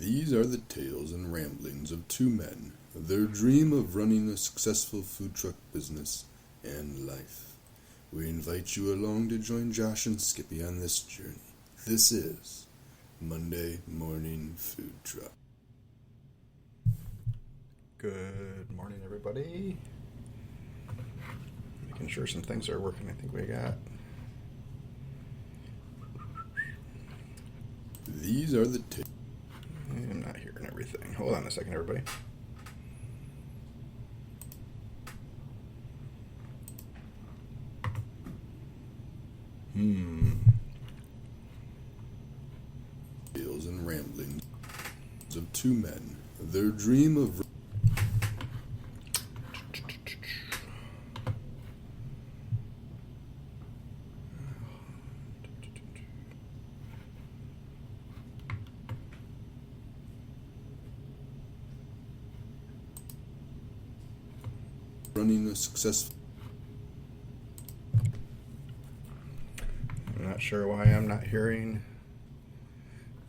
These are the tales and ramblings of two men, their dream of running a successful food truck business and life. We invite you along to join Josh and Skippy on this journey. This is Monday Morning Food Truck. Good morning, everybody. Making sure some things are working. I think we got... These are the tales. I'm not hearing everything. Hold on a second, everybody. Tales and ramblings of two men, their dream of running a successful... I'm not sure why I'm not hearing.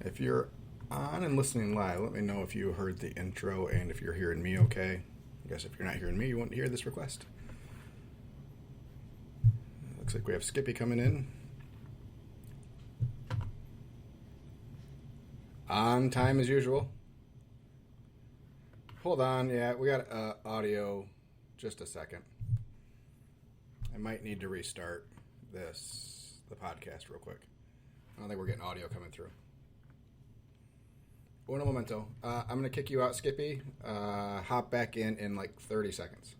If you're on and listening live, let me know if you heard the intro and if you're hearing me okay. I guess if you're not hearing me, you won't hear this request. Looks like we have Skippy coming in. On time as usual. Hold on, yeah, we got audio. Just a second. I might need to restart the podcast real quick. I don't think we're getting audio coming through. Uno momento. I'm going to kick you out, Skippy. Hop back in like 30 seconds.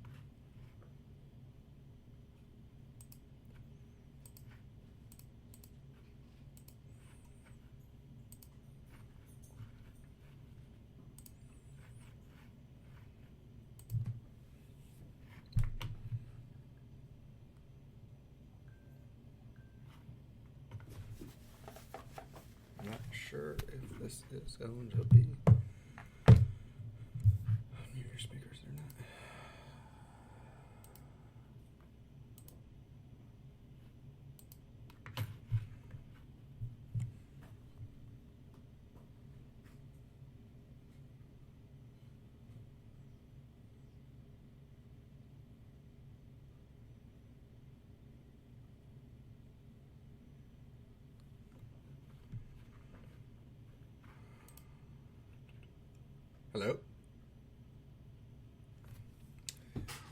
I'm not sure if this is going to be on your speakers or not. Hello?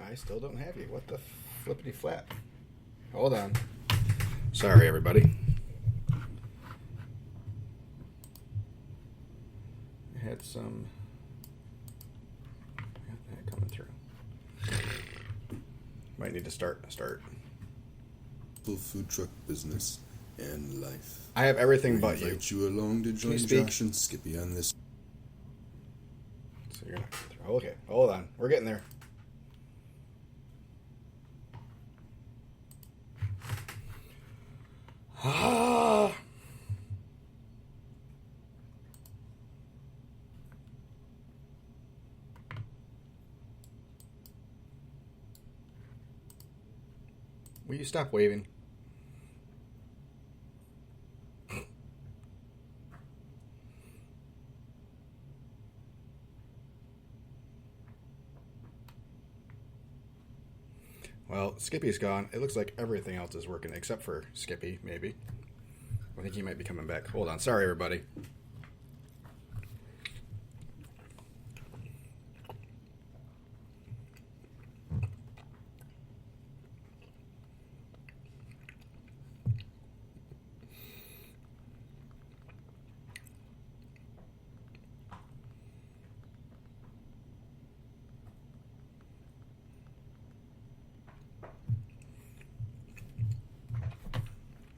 I still don't have you. What the flippity flap? Hold on. Sorry, everybody. I had some... got that coming through. Might need to start. food truck business and life. I have everything but We you. invite you along to join Josh and Skippy on this. So you're not coming through. Okay, hold on. We're getting there. Will you stop waving? Well, Skippy's gone. It looks like everything else is working except for Skippy, maybe. I think he might be coming back. Hold on. Sorry, everybody.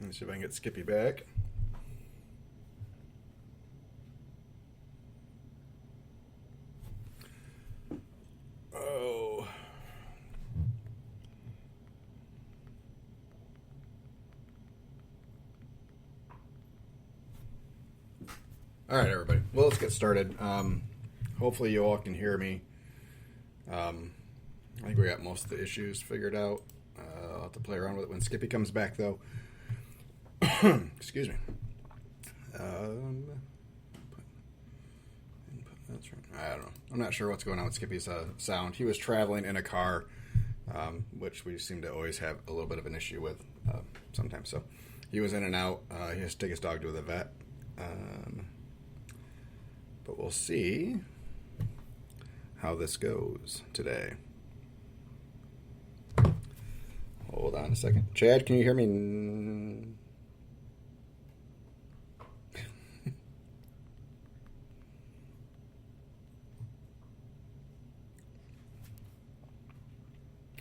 Let's see if I can get Skippy back. Oh. All right, everybody. Well, let's get started. Hopefully you all can hear me. I think we got most of the issues figured out. I'll have to play around with it when Skippy comes back, though. Excuse me. That's right. I don't know. I'm not sure what's going on with Skippy's sound. He was traveling in a car, which we seem to always have a little bit of an issue with sometimes. So he was in and out. He has to take his dog to the vet. But we'll see how this goes today. Hold on a second. Chad, can you hear me?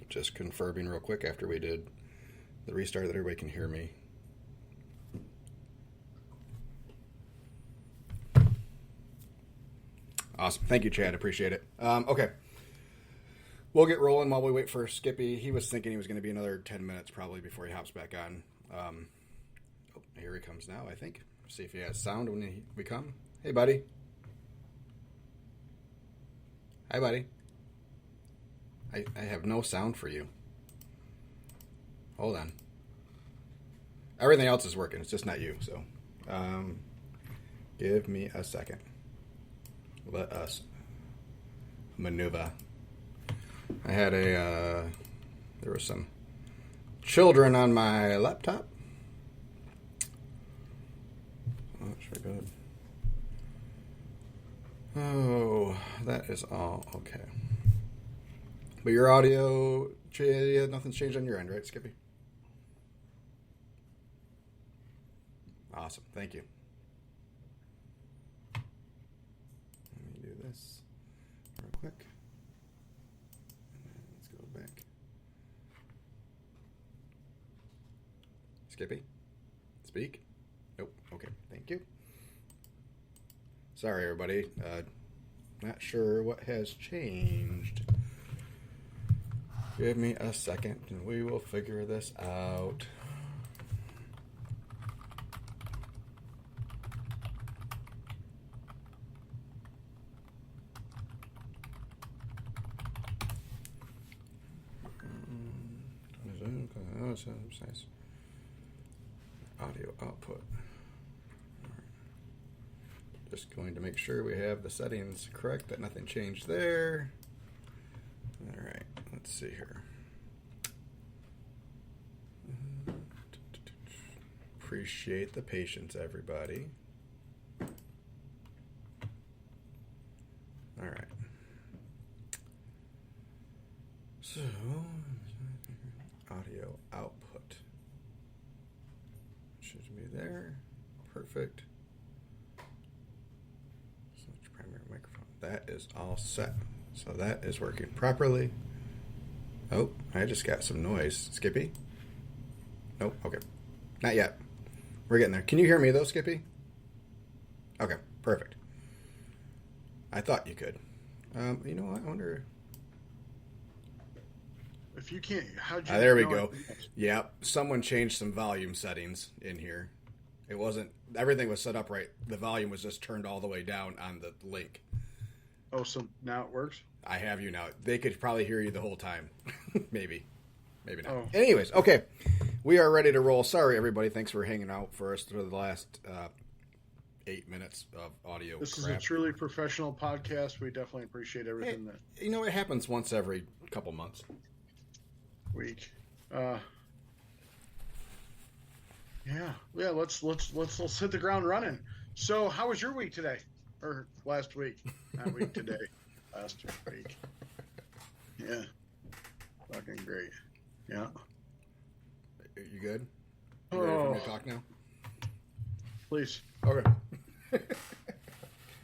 Just confirming real quick after we did the restart that everybody can hear me. Awesome. Thank you, Chad. Appreciate it. Okay. We'll get rolling while we wait for Skippy. He was thinking he was going to be another 10 minutes probably before he hops back on. Here he comes now, I think. See if he has sound when we come. Hey, buddy. Hi, buddy. I have no sound for you. Hold on. Everything else is working. It's just not you. So, give me a second. Let us maneuver. I had there were some children on my laptop. Oh, that's very good. Oh, that is all okay. But your audio, nothing's changed on your end, right, Skippy? Awesome. Thank you. Let me do this real quick. And then let's go back. Skippy? Speak? Nope. Okay. Thank you. Sorry, everybody. Not sure what has changed. Give me a second and we will figure this out. Audio output. Just going to make sure we have the settings correct, that nothing changed there. All right, let's see here. Appreciate the patience, everybody. All right. So, audio output should be there. Perfect. Switch primary microphone. That is all set. So that is working properly. Oh, I just got some noise. Skippy? Nope. Okay. Not yet. We're getting there. Can you hear me though, Skippy? Okay. Perfect. I thought you could. You know what? I wonder. If you can't, how'd you? There we go. Yeah, someone changed some volume settings in here. It wasn't. Everything was set up right. The volume was just turned all the way down on the link. Oh, so now it works? I have you now. They could probably hear you the whole time. Maybe. Maybe not. Oh. Anyways, okay. We are ready to roll. Sorry, everybody. Thanks for hanging out for us for the last 8 minutes of audio. This is a truly professional podcast. We definitely appreciate everything that. You know, it happens once every couple months. Week. Yeah. Let's hit the ground running. So, how was your week today? Or last week? Not week today. Last week. Yeah. Fucking great. Yeah. You good? You ready for me to talk now? Please. Okay. Please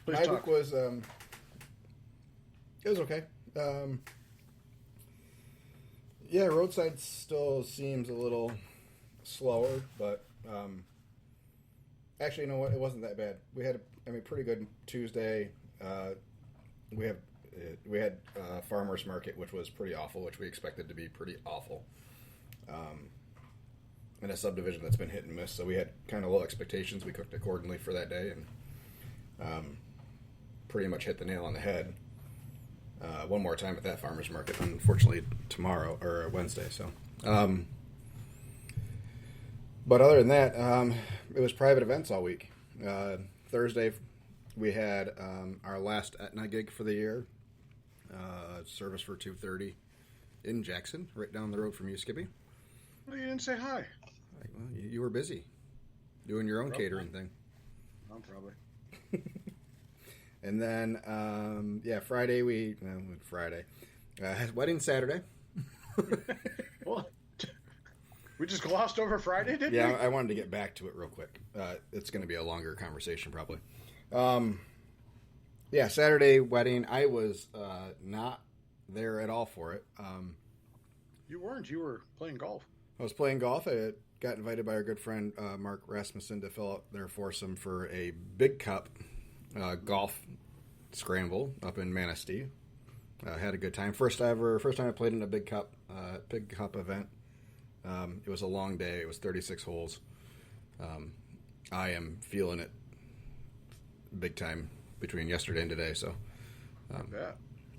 My talk. week was it was okay. Yeah, roadside still seems a little slower, but actually, you know what? It wasn't that bad. We had a pretty good Tuesday. We had farmers market, which was pretty awful, which we expected to be pretty awful. In a subdivision that's been hit and miss, so we had kind of low expectations. We cooked accordingly for that day, and pretty much hit the nail on the head. One more time at that farmer's market, unfortunately tomorrow or Wednesday. So, but other than that, it was private events all week. Thursday we had our last Etna gig for the year. Service for 2:30 in Jackson, right down the road from you, Skippy. Well, you didn't say hi. Well, you were busy doing your own Probably. catering thing. I'm probably. And then, Friday wedding Saturday. Well, we just glossed over Friday, didn't Yeah, we? I wanted to get back to it real quick. It's going to be a longer conversation, probably. Saturday wedding. I was not there at all for it. You weren't. You were playing golf. I was playing golf. I got invited by our good friend Mark Rasmussen to fill out their foursome for a Big Cup golf scramble up in Manistee. Had a good time. First time I played in a Big Cup event. It was a long day. It was 36 holes. I am feeling it big time between yesterday and today. So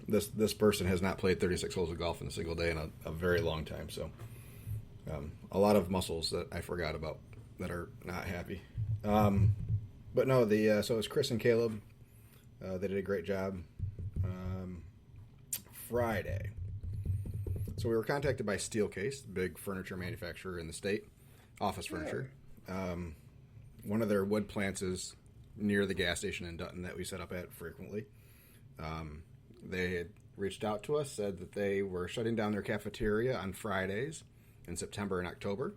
this person has not played 36 holes of golf in a single day in a very long time. So a lot of muscles that I forgot about that are not happy. But no, so it was Chris and Caleb. They did a great job. Friday. So we were contacted by Steelcase, the big furniture manufacturer in the state, office furniture. One of their wood plants is near the gas station in Dutton that we set up at frequently. They had reached out to us, said that they were shutting down their cafeteria on Fridays in September and October,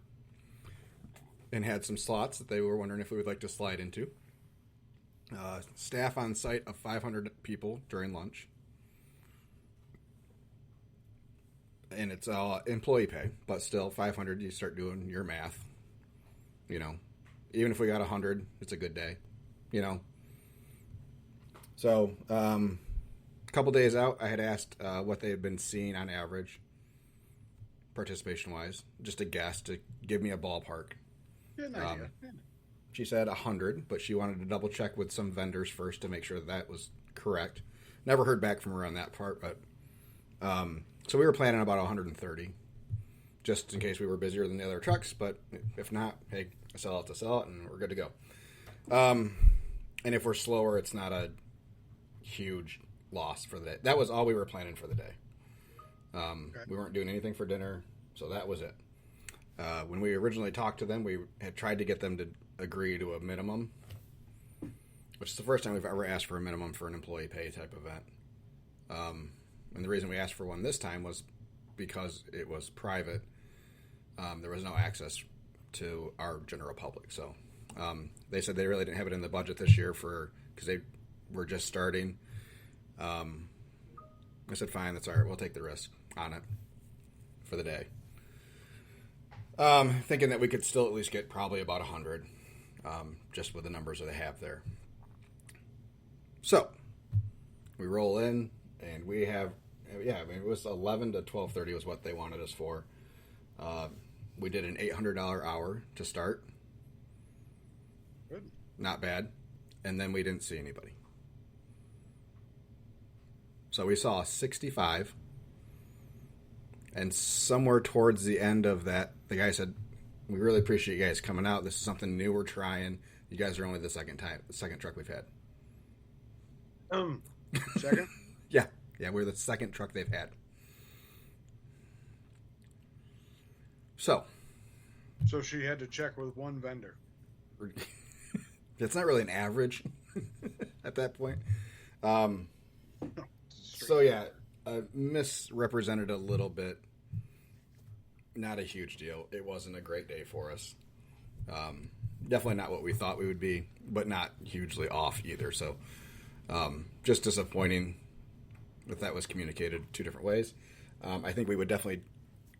and had some slots that they were wondering if we would like to slide into. Staff on site of 500 people during lunch. And it's all employee pay, but still 500, you start doing your math. Even if we got 100, it's a good day, So, a couple days out, I had asked what they had been seeing on average, participation-wise, just a guess to give me a ballpark. Yeah, an idea. She said 100, but she wanted to double-check with some vendors first to make sure that was correct. Never heard back from her on that part, but... So we were planning about 130, just in case we were busier than the other trucks. But if not, hey, sell out to sell it, and we're good to go. And if we're slower, it's not a huge loss for the day. That was all we were planning for the day. We weren't doing anything for dinner, so that was it. When we originally talked to them, we had tried to get them to agree to a minimum, which is the first time we've ever asked for a minimum for an employee pay type event. And the reason we asked for one this time was because it was private. There was no access to our general public. So they said they really didn't have it in the budget this year because they were just starting. I said, fine, that's all right. We'll take the risk on it for the day. Thinking that we could still at least get probably about 100 just with the numbers that they have there. So we roll in, and we have... it was 11 to 12:30 was what they wanted us for. We did an $800 hour to start. Good. Not bad. And then we didn't see anybody. So we saw 65. And somewhere towards the end of that, the guy said, "We really appreciate you guys coming out. This is something new we're trying. You guys are only the second truck we've had." Second? Yeah, we're the second truck they've had. So she had to check with one vendor. It's not really an average at that point. Misrepresented a little bit. Not a huge deal. It wasn't a great day for us. Definitely not what we thought we would be, but not hugely off either. So just disappointing that was communicated two different ways. I think we would definitely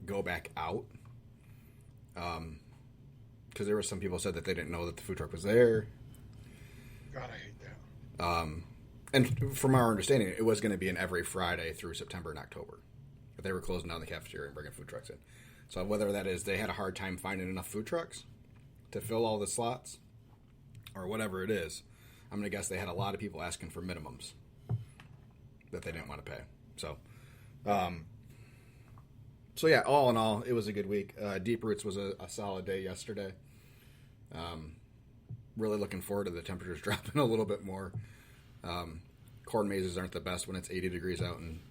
go back out because there were some people said that they didn't know that the food truck was there. God, I hate that. And from our understanding, it was going to be in every Friday through September and October. But they were closing down the cafeteria and bringing food trucks in. So whether that is they had a hard time finding enough food trucks to fill all the slots or whatever it is, I'm going to guess they had a lot of people asking for minimums that they didn't want to pay. So, all in all, it was a good week. Deep Roots was a solid day yesterday. Really looking forward to the temperatures dropping a little bit more. Corn mazes aren't the best when it's 80 degrees out and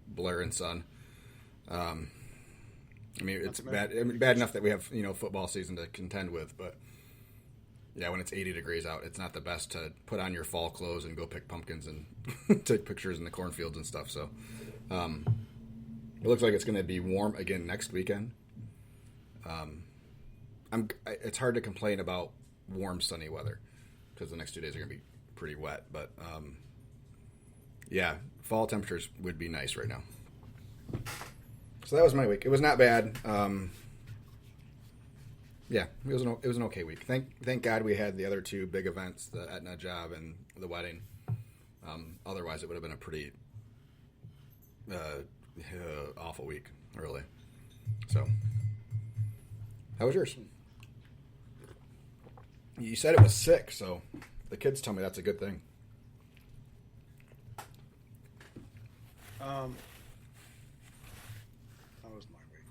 blaring sun. I mean, it's bad enough that we have, football season to contend with, but yeah, when it's 80 degrees out, it's not the best to put on your fall clothes and go pick pumpkins and take pictures in the cornfields and stuff. So, it looks like it's going to be warm again next weekend. It's hard to complain about warm, sunny weather because the next 2 days are going to be pretty wet. But yeah, fall temperatures would be nice right now. So that was my week. It was not bad. Yeah, it was an okay week. Thank God we had the other two big events, the Etna job and the wedding. Otherwise, it would have been a pretty awful week, really. So, how was yours? You said it was sick, so the kids tell me that's a good thing. That was my week.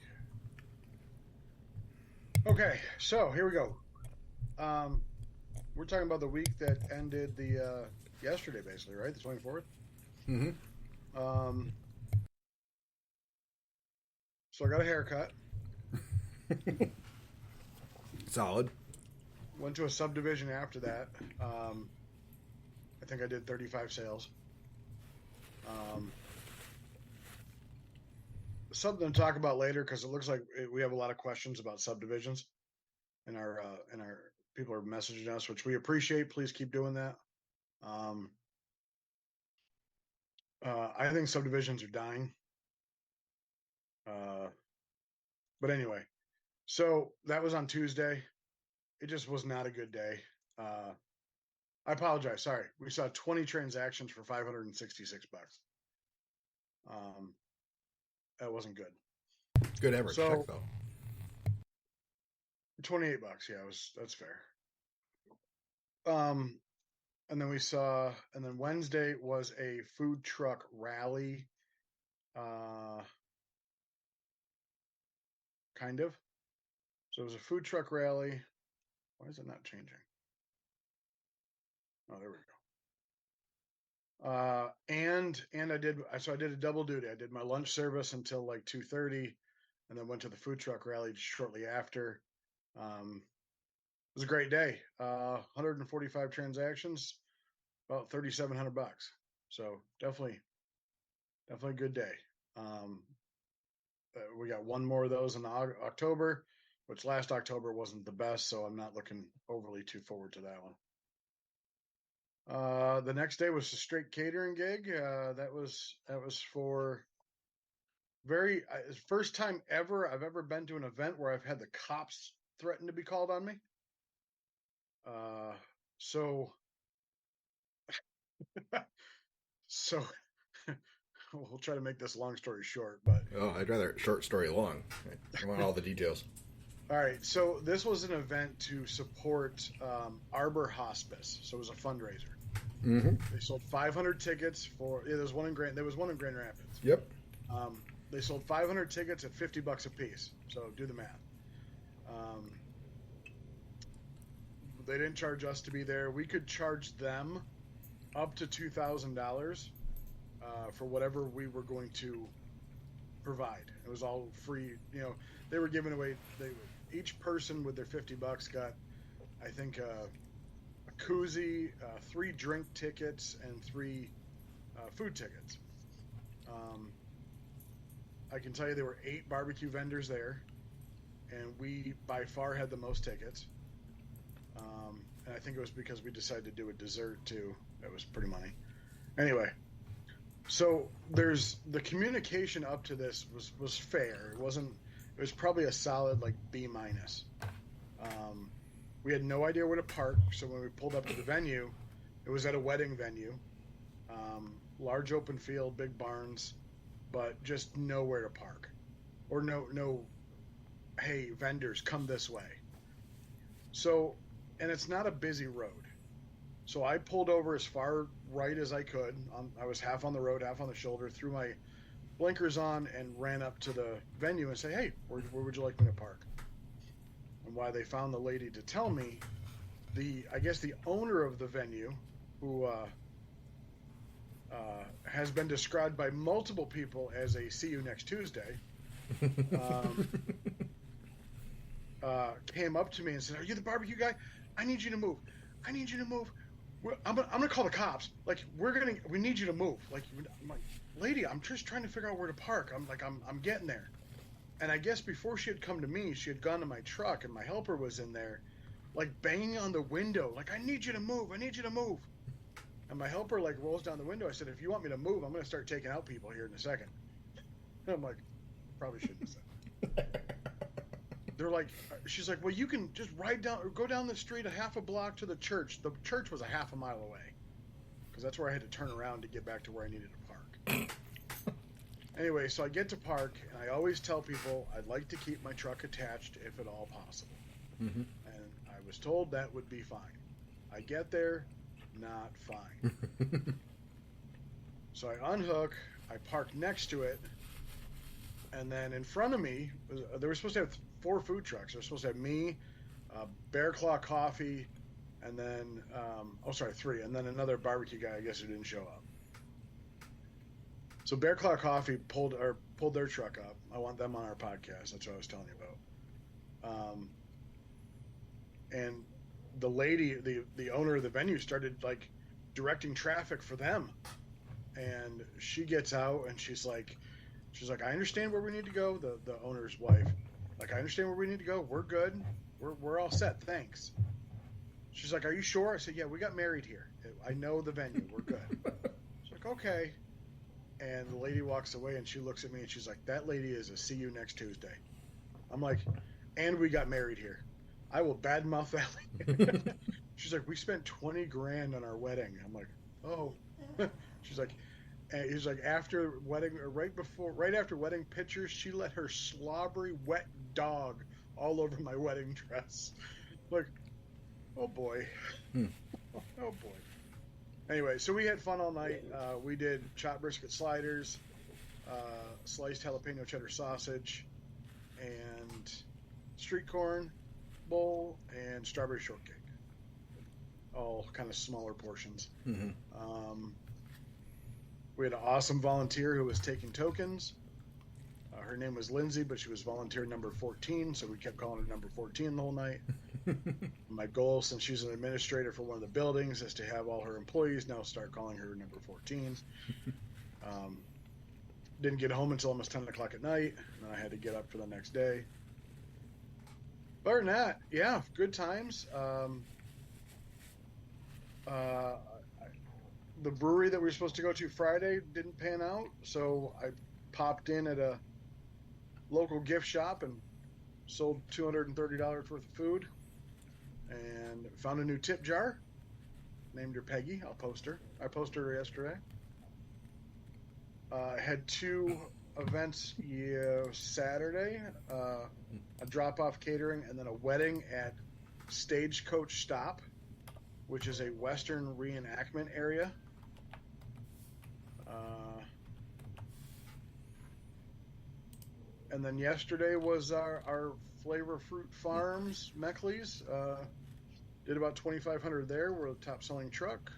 Okay, so here we go. We're talking about the week that ended the yesterday, basically, right? The 24th. Mm-hmm. So I got a haircut. Solid. Went to a subdivision after that. I think I did 35 sales. Something to talk about later because it looks like we have a lot of questions about subdivisions, and our people are messaging us, which we appreciate. Please keep doing that. I think subdivisions are dying. But anyway, so that was on Tuesday. It just was not a good day. I apologize. Sorry. We saw 20 transactions for $566. That wasn't good. Good average check, though. $28. Yeah, that's fair. And then Wednesday was a food truck rally. Kind of. So it was a food truck rally. Why is it not changing? Oh, there we go. And I did a double duty. I did my lunch service until like 2:30, and then went to the food truck rally shortly after. It was a great day. 145 transactions, about $3,700. So definitely a good day. We got one more of those in October, which last October wasn't the best, so I'm not looking overly too forward to that one. The next day was a straight catering gig. That was for first time ever I've ever been to an event where I've had the cops threaten to be called on me. So we'll try to make this long story short, but I'd rather short story long. I want all the details. All right, so this was an event to support Arbor Hospice. So it was a fundraiser. Mm-hmm. They sold 500 tickets for. Yeah, there was one in Grand Rapids. Yep. They sold 500 tickets at $50 a piece. So do the math. They didn't charge us to be there. We could charge them up to $2,000 for whatever we were going to provide. It was all free. They were giving away. Each person with their $50 got, I think, a koozie, 3 drink tickets, and 3 food tickets. I can tell you there were 8 barbecue vendors there, and we by far had the most tickets. And I think it was because we decided to do a dessert too. That was pretty money. Anyway, so there's the communication up to this was fair. It wasn't. It was probably a solid like B-. We had no idea where to park, so when we pulled up to the venue, it was at a wedding venue, large open field, big barns, but just nowhere to park, or no. Hey, vendors, come this way. So, and it's not a busy road, so I pulled over as far right as I could. I was half on the road, half on the shoulder, threw my blinkers on, and ran up to the venue and say, "Hey, where would you like me to park?" And why they found the lady to tell me, I guess the owner of the venue, who has been described by multiple people as a "see you next Tuesday," came up to me and said, "Are you the barbecue guy? I need you to move. I need you to move. I'm gonna call the cops. Like we need you to move. Like I'm like, lady, I'm just trying to figure out where to park. I'm getting there." And I guess before she had come to me, she had gone to my truck, and my helper was in there, like banging on the window, like, "I need you to move. I need you to move." And my helper like rolls down the window. I said, "If you want me to move, I'm going to start taking out people here in a second." And I'm like, probably shouldn't have said that. They're like, she's like, "Well, you can just ride down or go down the street a half a block to the church." The church was a half a mile away because that's where I had to turn around to get back to where I needed to park. Anyway, so I get to park, and I always tell people I'd like to keep my truck attached if at all possible. Mm-hmm. And I was told that would be fine. I get there, not fine. So I unhook, I park next to it, and then in front of me, they were supposed to have 4 food trucks. They were supposed to have me, Bear Claw Coffee, and then, 3, and then another barbecue guy, I guess, who didn't show up. So Bear Claw Coffee pulled their truck up. I want them on our podcast. That's what I was telling you about. And the lady, the owner of the venue, started like directing traffic for them. And she gets out and she's like, "I understand where we need to go." The owner's wife, like, "I understand where we need to go. We're good. We're all set. Thanks." She's like, "Are you sure?" I said, "Yeah, we got married here. I know the venue. We're good." She's like, "Okay." And the lady walks away and she looks at me and she's like, "That lady is a see you next Tuesday." I'm like, "And we got married here. I will badmouth that lady." She's like, "We spent $20,000 on our wedding." I'm like, "Oh." She's like, and he's like, after wedding or right after wedding pictures, she let her slobbery wet dog all over my wedding dress. Like, oh boy. Oh boy. Anyway, so we had fun all night. We did chopped brisket sliders, sliced jalapeno cheddar sausage, and street corn bowl, and strawberry shortcake. All kind of smaller portions. Mm-hmm. We had an awesome volunteer who was taking tokens. Her name was Lindsay, but she was volunteer number 14, so we kept calling her number 14 the whole night. My goal, since she's an administrator for one of the buildings, is to have all her employees now start calling her number 14. Didn't get home until almost 10 o'clock at night, and I had to get up for the next day. Other than that, yeah, good times. The brewery that we were supposed to go to Friday didn't pan out, so I popped in at a local gift shop and sold $230 worth of food and found a new tip jar. Named her Peggy. I'll post her. I posted her yesterday. Had 2 events Saturday, a drop-off catering, and then a wedding at Stagecoach Stop, which is a Western reenactment area. And then yesterday was our Flavor Fruit Farms Meckley's. Did about 2,500 there. We're the top-selling truck.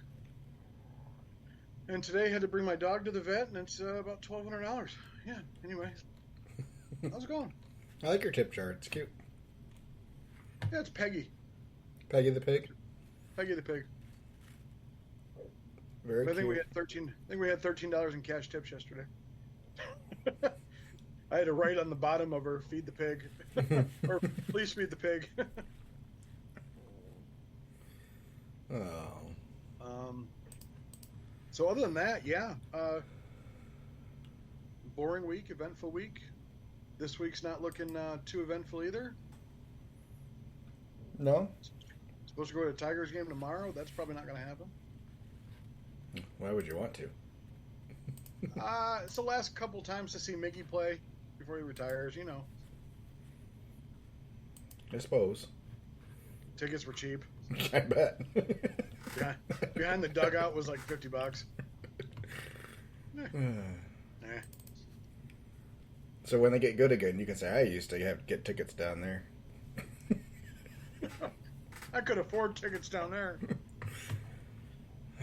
And today had to bring my dog to the vet, and it's about $1,200. Yeah. Anyway, how's it going? I like your tip jar. It's cute. Yeah, it's Peggy. Peggy the pig. Peggy the pig. Very I think cute. we had $13 in cash tips yesterday. I had to write on the bottom of her, "Feed the pig," or "Please feed the pig." Oh. So other than that, yeah, boring week, eventful week. This week's not looking too eventful either. No? Supposed to go to a Tigers game tomorrow. That's probably not going to happen. Why would you want to? It's the last couple times to see Miggy play before he retires. You know, I suppose. tickets were cheap. I bet. Behind the dugout was like $50. So when they get good again, you can say, "I used to get tickets down there." I could afford tickets down there.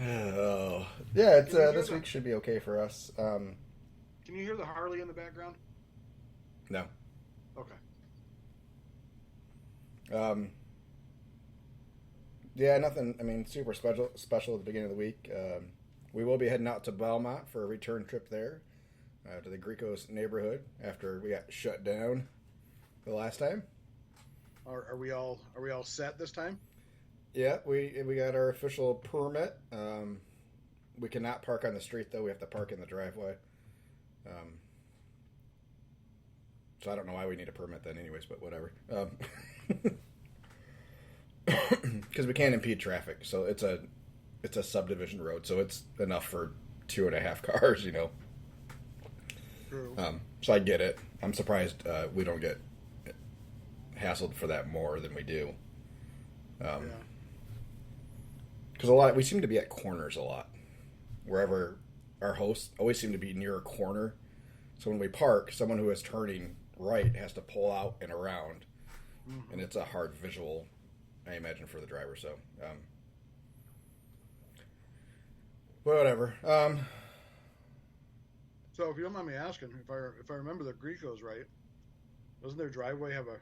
Oh, yeah. It's Can you hear this the week should be okay for us. Can you hear the Harley in the background? No. Okay. Um, yeah, nothing. I mean, super special at the beginning of the week. We will be heading out to Belmont for a return trip there to the Gricos neighborhood after we got shut down the last time. Are we all set this time? Yeah, we got our official permit. We cannot park on the street though. We have to park in the driveway. So I don't know why we need a permit then, anyways. But whatever. Because we can't impede traffic. So it's a subdivision road. So it's enough for 2.5 cars. True. So I get it. I'm surprised we don't get hassled for that more than we do. Yeah. Because we seem to be at corners a lot. Wherever our hosts always seem to be near a corner. So when we park, someone who is turning right has to pull out and around. And it's a hard visual, I imagine, for the driver. So, whatever. So if you don't mind me asking, if I remember the Gricos right, doesn't their driveway have a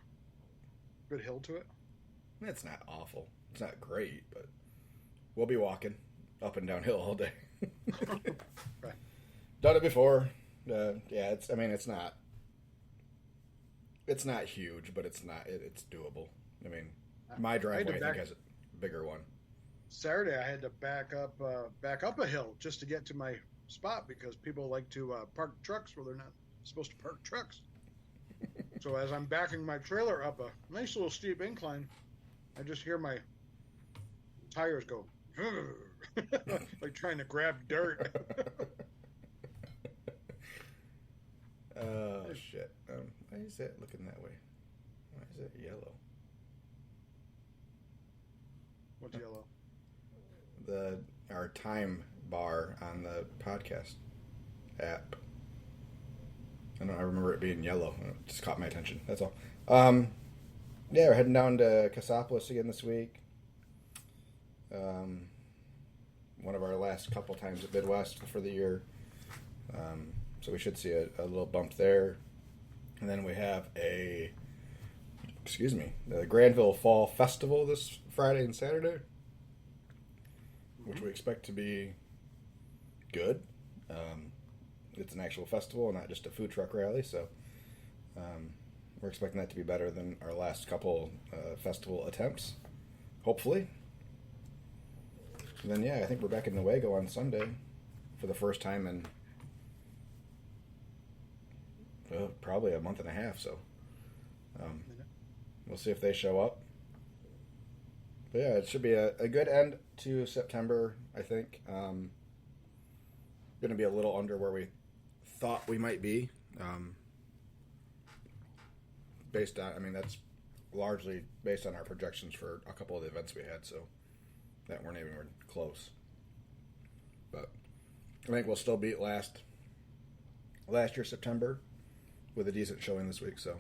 good hill to it? It's not awful. It's not great, but we'll be walking up and down hill all day. Right. Done it before. Yeah, it's not. It's not huge, but it's it's doable. I mean, my driveway I think has a bigger one. Saturday I had to back up a hill just to get to my spot because people like to park trucks where they're not supposed to park trucks. So as I'm backing my trailer up a nice little steep incline, I just hear my tires go like trying to grab dirt. Oh shit! Why is that looking that way? Why is it yellow? What's yellow? Our time bar on the podcast app. I remember it being yellow. It just caught my attention. That's all. Yeah, we're heading down to Cassopolis again this week. One of our last couple times at Midwest for the year. So we should see a little bump there. And then we have the Granville Fall Festival this Friday and Saturday, which we expect to be good. It's an actual festival, not just a food truck rally, so we're expecting that to be better than our last couple festival attempts, hopefully. And then, I think we're back in Newaygo on Sunday for the first time in probably a month and a half, so we'll see if they show up. But yeah, it should be a good end to September, I think. Going to be a little under where we thought we might be. That's largely based on our projections for a couple of the events we had, so that weren't even close. But I think we'll still beat last year September with a decent showing this week, so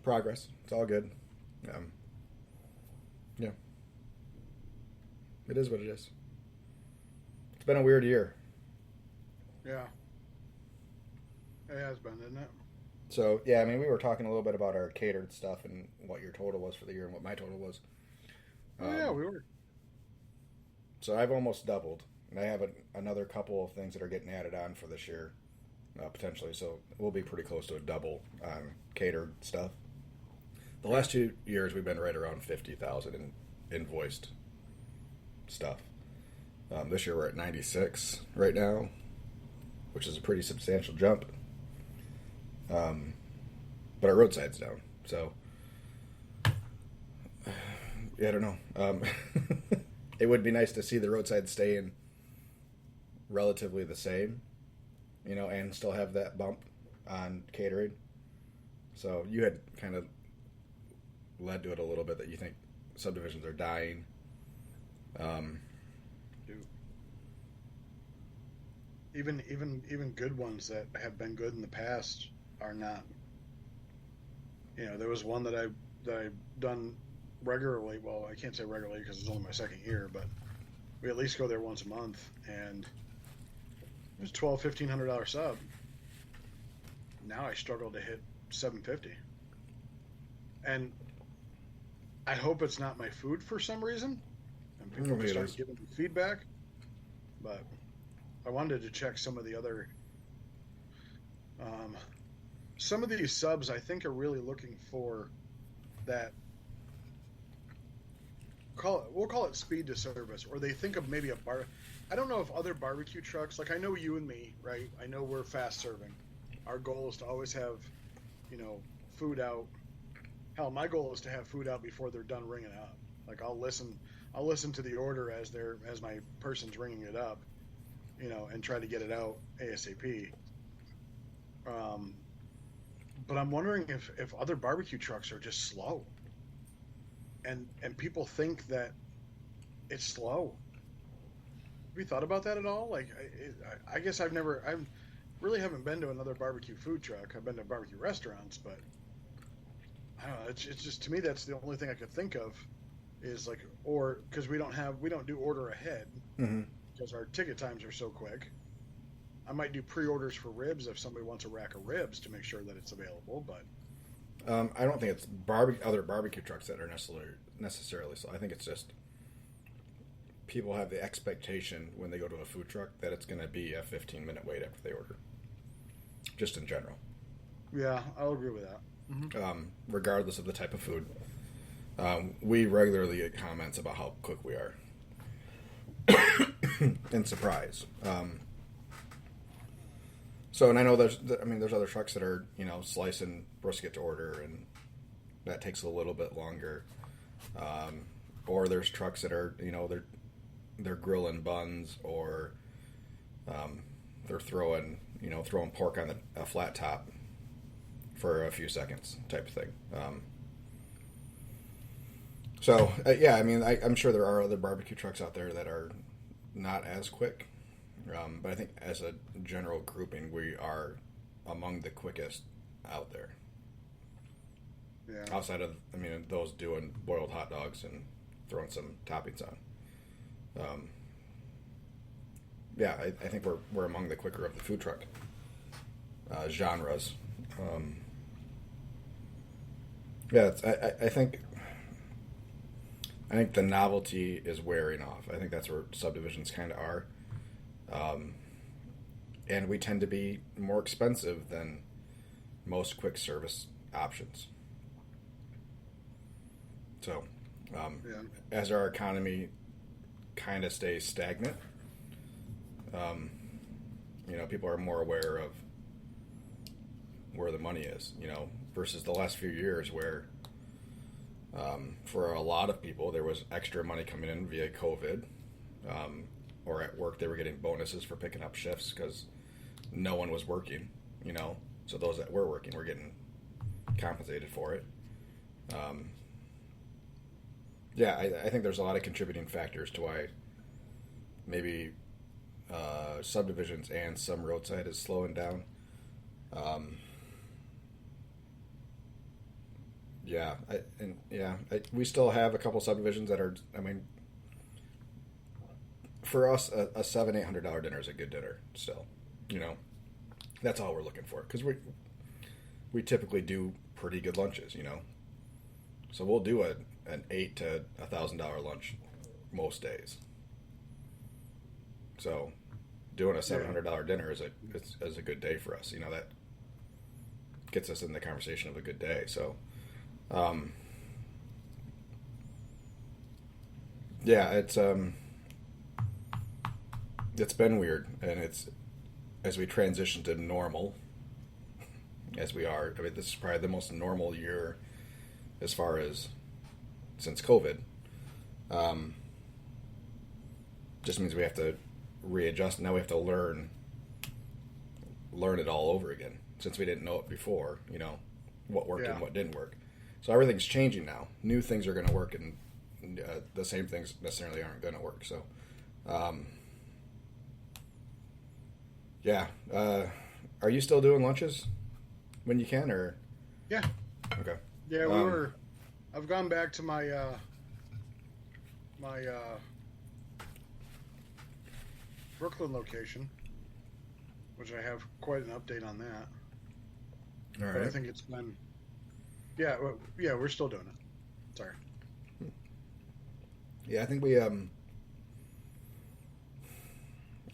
progress. It's all good. Yeah. It is what it is. It's been a weird year. Yeah. It has been, isn't it? So, we were talking a little bit about our catered stuff and what your total was for the year and what my total was. Yeah, we were. So I've almost doubled. And I have another couple of things that are getting added on for this year, potentially. So we'll be pretty close to a double on catered stuff. The last 2 years, we've been right around 50,000 in invoiced stuff. This year, we're at 96 right now, which is a pretty substantial jump. But our roadside's down, so I don't know. It would be nice to see the roadside staying relatively the same, and still have that bump on catering. So you had kind of led to it a little bit that you think subdivisions are dying. Even good ones that have been good in the past are not. There was one that I done regularly. Well, I can't say regularly because it's only my second year, but we at least go there once a month, and it was $1,200-$1,500 sub. Now I struggle to hit $750, and I hope it's not my food for some reason, and people can start giving me feedback. But I wanted to check some of the other. Some of these subs, I think, are really looking for that. We'll call it speed to service, or they think of maybe a bar. I don't know if other barbecue trucks, like I know you and me, right? I know we're fast serving. Our goal is to always have, food out. Hell, my goal is to have food out before they're done ringing up. Like I'll listen to the order as my person's ringing it up, and try to get it out ASAP. But I'm wondering if other barbecue trucks are just slow. And people think that it's slow. Have you thought about that at all? Like, I guess I really haven't been to another barbecue food truck. I've been to barbecue restaurants, but I don't know. It's just, to me, that's the only thing I could think of is like, or because we don't do order ahead because our ticket times are so quick. I might do pre-orders for ribs if somebody wants a rack of ribs to make sure that it's available, but. I don't think it's other barbecue trucks that are necessarily so. I think it's just people have the expectation when they go to a food truck that it's going to be a 15-minute wait after they order. Just in general. Yeah, I'll agree with that. Mm-hmm. Regardless of the type of food. We regularly get comments about how quick we are. And surprise. And I know there's other trucks that are, slicing brisket to order, and that takes a little bit longer. Or there's trucks that are, they're grilling buns, or they're throwing pork on a flat top for a few seconds type of thing. I'm sure there are other barbecue trucks out there that are not as quick. But I think as a general grouping, we are among the quickest out there. Yeah. Outside of, those doing boiled hot dogs and throwing some toppings on. I think we're among the quicker of the food truck genres. I think the novelty is wearing off. I think that's where subdivisions kind of are. And we tend to be more expensive than most quick service options. So, as our economy kind of stays stagnant, people are more aware of where the money is, versus the last few years where, for a lot of people, there was extra money coming in via COVID. Or at work, they were getting bonuses for picking up shifts because no one was working, So those that were working were getting compensated for it. I think there's a lot of contributing factors to why maybe subdivisions and some roadside is slowing down. We still have a couple subdivisions that are, for us, a $700-800 dinner is a good dinner still. That's all we're looking for, because we typically do pretty good lunches. So we'll do an $800 to $1,000 lunch most days. So doing a $700 dinner is a good day for us. That gets us in the conversation of a good day. So, it's been weird, and it's as we transition to normal, as we are. This is probably the most normal year as far as since COVID. Just means we have to readjust. Now we have to learn it all over again, since we didn't know it before. What worked and what didn't work. So everything's changing now. New things are going to work, and the same things necessarily aren't going to work. So. Are you still doing lunches when you can, or? Yeah. Okay. Yeah, I've gone back to my Brooklyn location, which I have quite an update on that. All But I right. think it's been, yeah, yeah, we're still doing it. Sorry. Yeah, I think we. I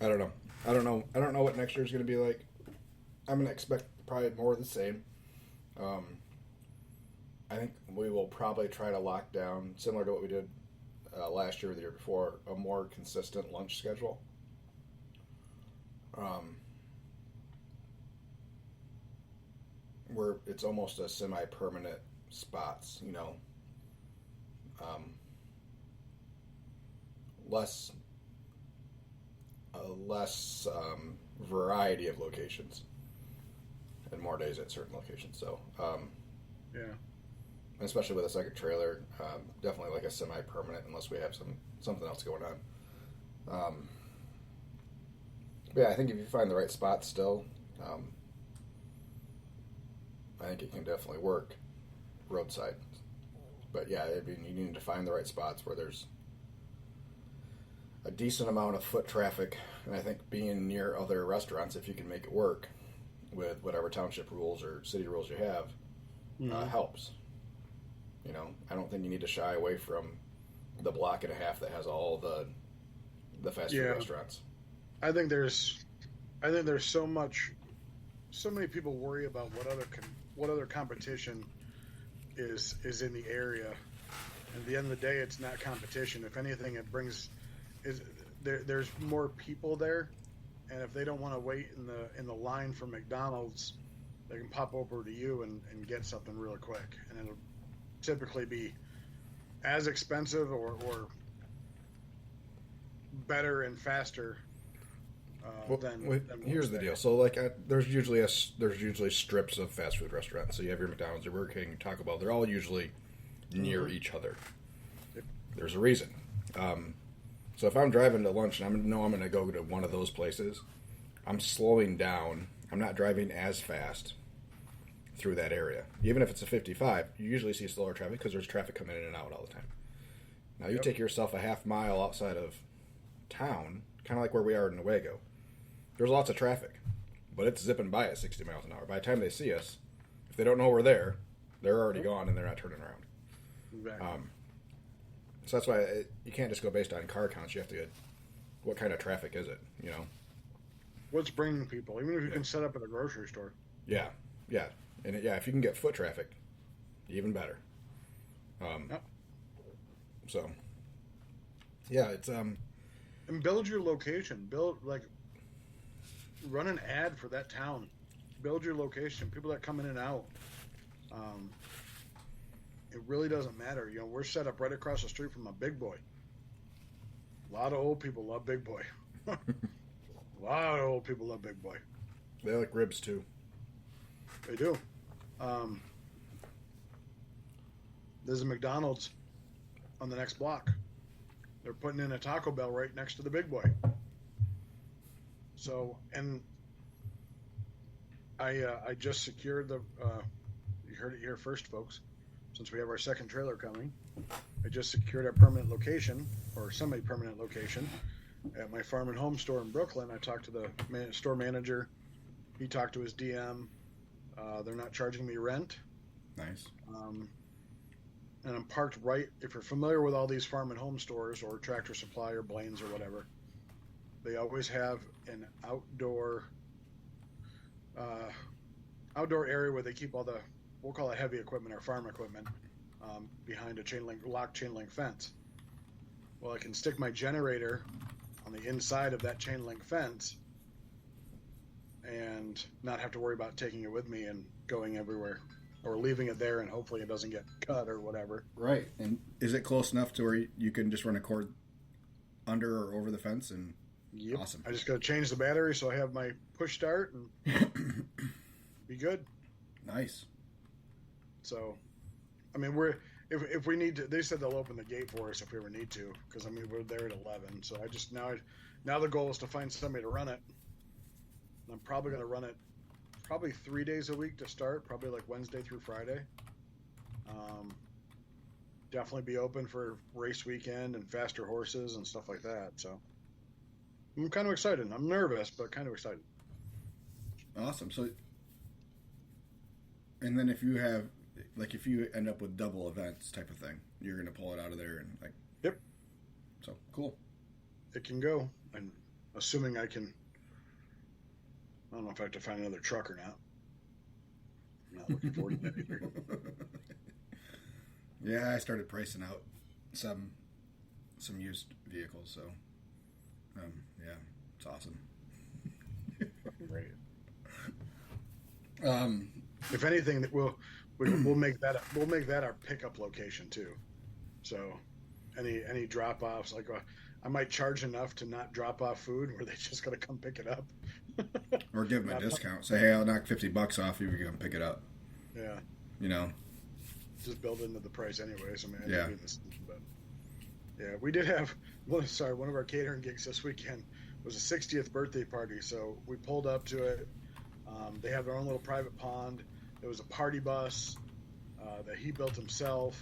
don't know. I don't know what next year is going to be like. I'm going to expect probably more of the same. I think we will probably try to lock down, similar to what we did last year or the year before, a more consistent lunch schedule. Where it's almost a semi-permanent spots, less variety of locations and more days at certain locations. So, Yeah. especially with a second trailer, definitely like a semi-permanent unless we have something else going on. But yeah, I think if you find the right spot still, I think it can definitely work roadside. But yeah, I mean, you need to find the right spots where there's a decent amount of foot traffic, and I think being near other restaurants, if you can make it work with whatever township rules or city rules you have, helps. I don't think you need to shy away from the block and a half that has all the fast food restaurants. I think there's so many people worry about what other competition is in the area. And at the end of the day, it's not competition. If anything, it brings there's more people there, and if they don't want to wait in the line for McDonald's, they can pop over to you and get something really quick, and it'll typically be as expensive or better and faster. Here's the deal. So, like, there's usually strips of fast food restaurants. So you have your McDonald's, your Burger King, your Taco Bell. They're all usually near each other. There's a reason. So if I'm driving to lunch and I'm going to go to one of those places, I'm slowing down. I'm not driving as fast through that area. Even if it's a 55, you usually see slower traffic because there's traffic coming in and out all the time. Now you take yourself a half mile outside of town, kind of like where we are in Newego. There's lots of traffic, but it's zipping by at 60 miles an hour. By the time they see us, if they don't know we're there, they're already gone and they're not turning around. Exactly. So that's why you can't just go based on car counts. You have to get what kind of traffic is it, What's bringing people? Even if you can set up at a grocery store. Yeah. And if you can get foot traffic, even better. So, yeah, it's And build your location. Run an ad for that town. Build your location. People that come in and out. It really doesn't matter. We're set up right across the street from a Big Boy. A lot of old people love Big Boy. A lot of old people love Big Boy. They like ribs too. They do. There's a McDonald's on the next block. They're putting in a Taco Bell right next to the Big Boy. So, and I just secured you heard it here first, folks. Since we have our second trailer coming, I just secured our permanent location, or semi-permanent location, at my farm and home store in Brooklyn. I talked to the store manager. He talked to his DM. They're not charging me rent. Nice. And I'm parked right. If you're familiar with all these farm and home stores or Tractor Supply or Blaine's or whatever, they always have an outdoor area where they keep all the, we'll call it heavy equipment or farm equipment, behind a locked chain link fence. Well, I can stick my generator on the inside of that chain link fence and not have to worry about taking it with me and going everywhere, or leaving it there and hopefully it doesn't get cut or whatever. Right. And is it close enough to where you can just run a cord under or over the fence? And Yep. Awesome. I just got to change the battery so I have my push start and be good. Nice. So, I mean, if we need to, they said they'll open the gate for us if we ever need to, because I mean we're there at 11. So I just now the goal is to find somebody to run it. And I'm probably going to run it probably 3 days a week to start, probably like Wednesday through Friday. Definitely be open for race weekend and faster horses and stuff like that. So I'm kind of excited. I'm nervous, but kind of excited. Awesome. So, and then if you have, like, if you end up with double events type of thing, you're going to pull it out of there and like. Yep. So cool. It can go, and assuming I can. I don't know if I have to find another truck or not. I'm not looking forward to that either. Yeah, I started pricing out some used vehicles, so yeah, it's awesome. Right. Um, If anything, that we'll make that our pickup location too. So, any drop offs, like I might charge enough to not drop off food where they just got to come pick it up. or give them a discount. Say, hey, I'll knock $50 off you if you come pick it up. Yeah. You know. Just build into the price anyways. I mean, Yeah. But yeah, we did have one of our catering gigs this weekend was a 60th birthday party, so we pulled up to it. They have their own little private pond. There was a party bus that he built himself.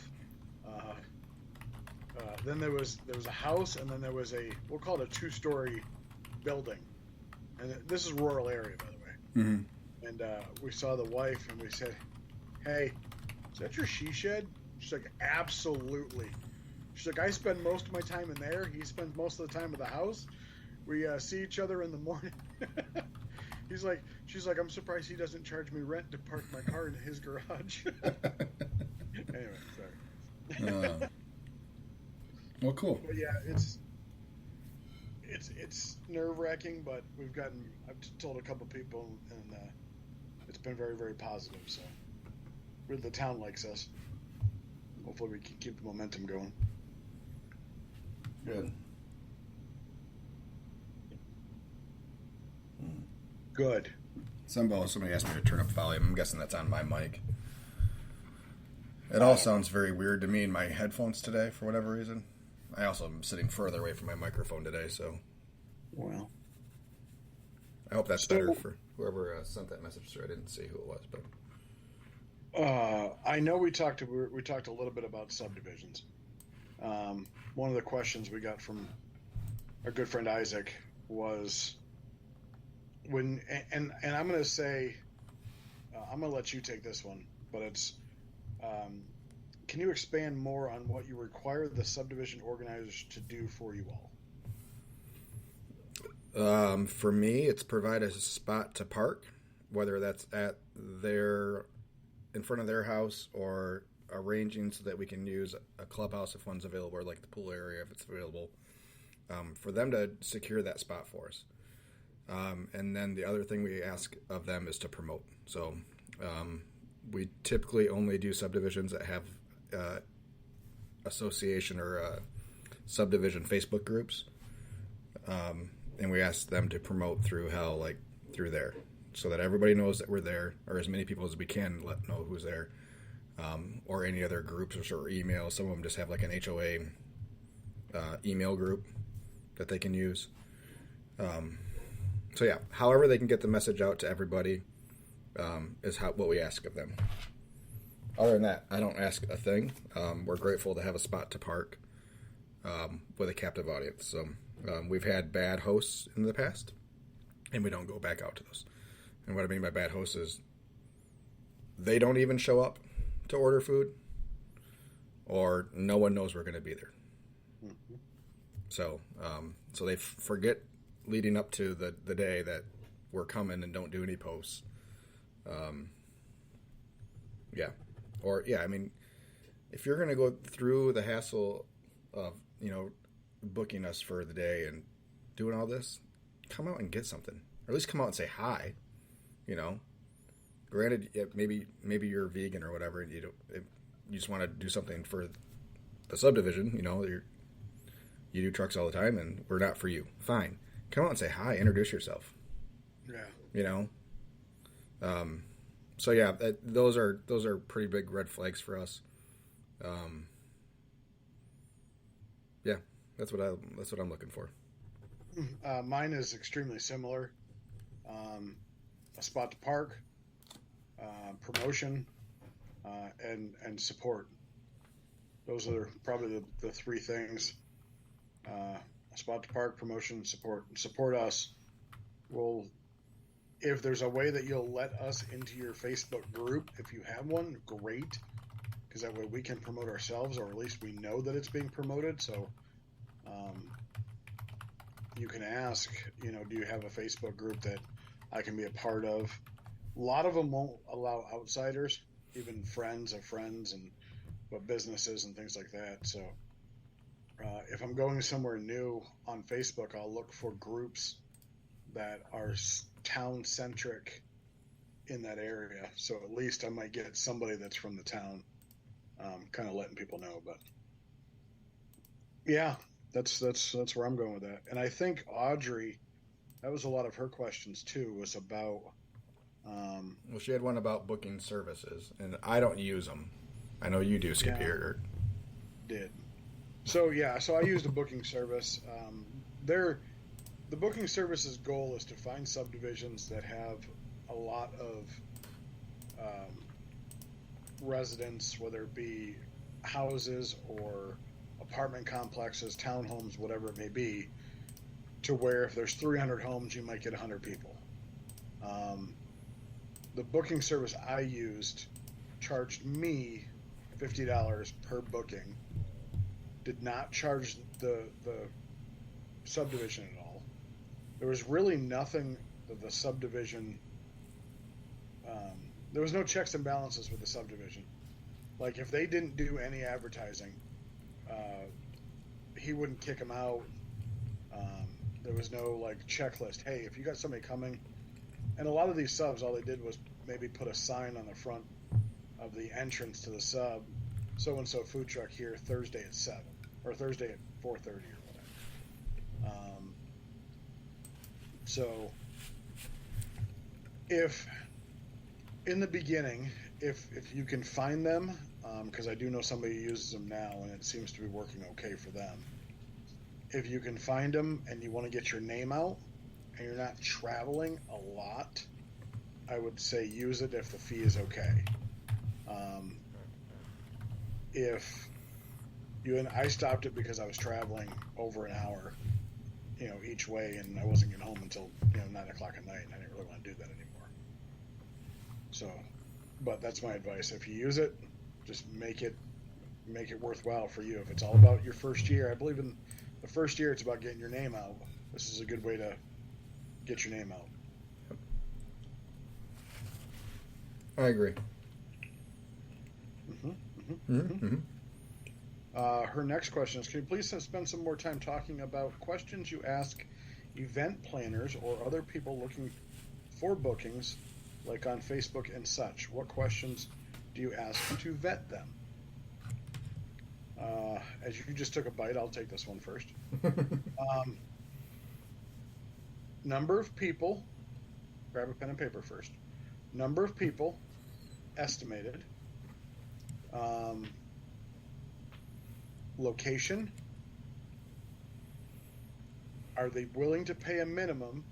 Then there was a house, and then there was we'll call it a 2-story building. And this is a rural area, by the way. Mm-hmm. And we saw the wife, and we said, "Hey, is that your she shed?" She's like, "Absolutely." She's like, "I spend most of my time in there. He spends most of the time in the house. We see each other in the morning." She's like, "I'm surprised he doesn't charge me rent to park my car in his garage." Anyway, sorry. Well, cool. But yeah, it's nerve wracking, but I've told a couple people, and it's been very, very positive. So, really, the town likes us. Hopefully, we can keep the momentum going. Good. Good. Somebody asked me to turn up volume. I'm guessing that's on my mic. It all sounds very weird to me in my headphones today for whatever reason. I also am sitting further away from my microphone today, so. Well, I hope that's better for whoever sent that message through. I didn't see who it was, but. I know we talked a little bit about subdivisions. One of the questions we got from our good friend Isaac was and I'm going to say, I'm going to let you take this one, but it's, can you expand more on what you require the subdivision organizers to do for you all? For me, it's provide a spot to park, whether that's in front of their house or arranging so that we can use a clubhouse if one's available, or like the pool area if it's available, for them to secure that spot for us. And then the other thing we ask of them is to promote. So we typically only do subdivisions that have association or subdivision Facebook groups. And we ask them to promote through through there, so that everybody knows that we're there, or as many people as we can know who's there, or any other groups or emails. Some of them just have like an HOA email group that they can use. So yeah, however they can get the message out to everybody is what we ask of them. Other than that, I don't ask a thing. We're grateful to have a spot to park with a captive audience. So we've had bad hosts in the past, and we don't go back out to those. And what I mean by bad hosts is they don't even show up to order food, or no one knows we're going to be there. Mm-hmm. So they forget leading up to the day that we're coming and don't do any posts. I mean, if you're going to go through the hassle of, booking us for the day and doing all this, come out and get something, or at least come out and say hi. Granted, maybe you're vegan or whatever, and you just want to do something for the subdivision. You do trucks all the time, and we're not for you. Fine, come out and say hi, introduce yourself. Yeah. So yeah, those are pretty big red flags for us. Yeah, that's what I'm looking for. Mine is extremely similar. A spot to park, promotion, and support. Those are probably the three things. spot to park, promotion, support us. We'll, if there's a way that you'll let us into your Facebook group, if you have one, great, because that way we can promote ourselves, or at least we know that it's being promoted. So you can ask, do you have a Facebook group that I can be a part of? A lot of them won't allow outsiders, even friends of friends, and what businesses and things like that. So if I'm going somewhere new on Facebook, I'll look for groups that are town centric in that area. So at least I might get somebody that's from the town, kind of letting people know. But yeah, that's where I'm going with that. And I think Audrey, that was a lot of her questions too, was about. Well, she had one about booking services, and I don't use them. I know you do, Skippy. Yeah, did. So yeah, so I used a booking service. The booking service's goal is to find subdivisions that have a lot of residents, whether it be houses or apartment complexes, townhomes, whatever it may be, to where if there's 300 homes, you might get 100 people. The booking service I used charged me $50 per booking. Did not charge the subdivision at all. There was really nothing that the subdivision. There was no checks and balances with the subdivision. Like if they didn't do any advertising, he wouldn't kick them out. There was no like checklist. Hey, if you got somebody coming, and a lot of these subs, all they did was maybe put a sign on the front of the entrance to the sub, so and so food truck here Thursday at 7 or Thursday at 4:30 or whatever. So if in the beginning, if you can find them, because I do know somebody uses them now and it seems to be working okay for them. If you can find them and you want to get your name out and you're not traveling a lot, I would say use it if the fee is okay. If you and I stopped it because I was traveling over an hour, each way, and I wasn't getting home until 9 o'clock at night, and I didn't really want to do that anymore. So, but that's my advice. If you use it, just make it worthwhile for you. If it's all about your first year, I believe in the first year it's about getting your name out. This is a good way to get your name out. I agree. Her next question is, can you please spend some more time talking about questions you ask event planners or other people looking for bookings, like on Facebook and such? What questions do you ask to vet them? As you just took a bite, I'll take this one first. Number of people, grab a pen and paper first. Number of people, estimated. Location. Are they willing to pay a minimum?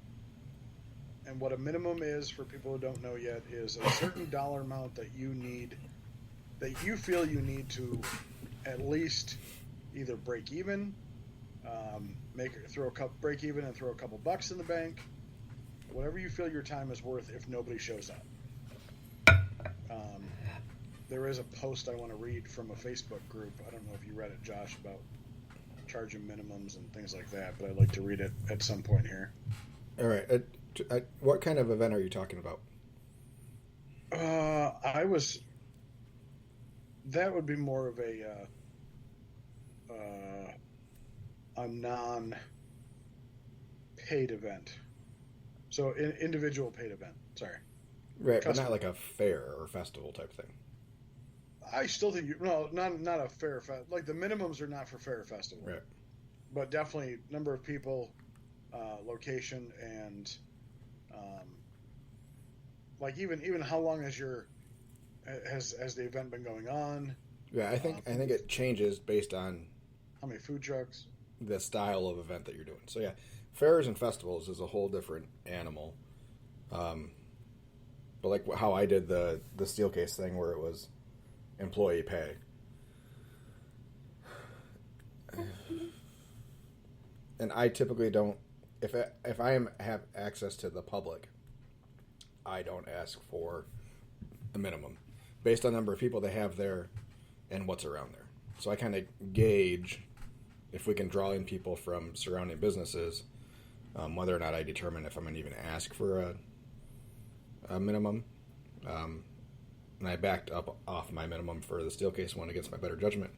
And what a minimum is, for people who don't know yet, is a certain dollar amount that you need, that you feel you need to at least either break even, break even and throw a couple bucks in the bank, whatever you feel your time is worth if nobody shows up. There is a post I want to read from a Facebook group. I don't know if you read it, Josh, about charging minimums and things like that, but I'd like to read it at some point here. All right. What kind of event are you talking about? That would be more of a non-paid event. So an individual paid event. Sorry. Right, but not like a fair or festival type thing. I still think not a fair fest. Like the minimums are not for fair festival, right? But definitely number of people, location, and like even how long has the event been going on? Yeah, I think it changes based on how many food trucks, the style of event that you're doing. So yeah, fairs and festivals is a whole different animal. But like how I did the Steelcase thing where it was employee pay. and I typically don't. If I have access to the public, I don't ask for a minimum based on the number of people they have there and what's around there. So I kind of gauge if we can draw in people from surrounding businesses, whether or not I determine if I'm going to even ask for a minimum. And I backed up off my minimum for the Steelcase one against my better judgment,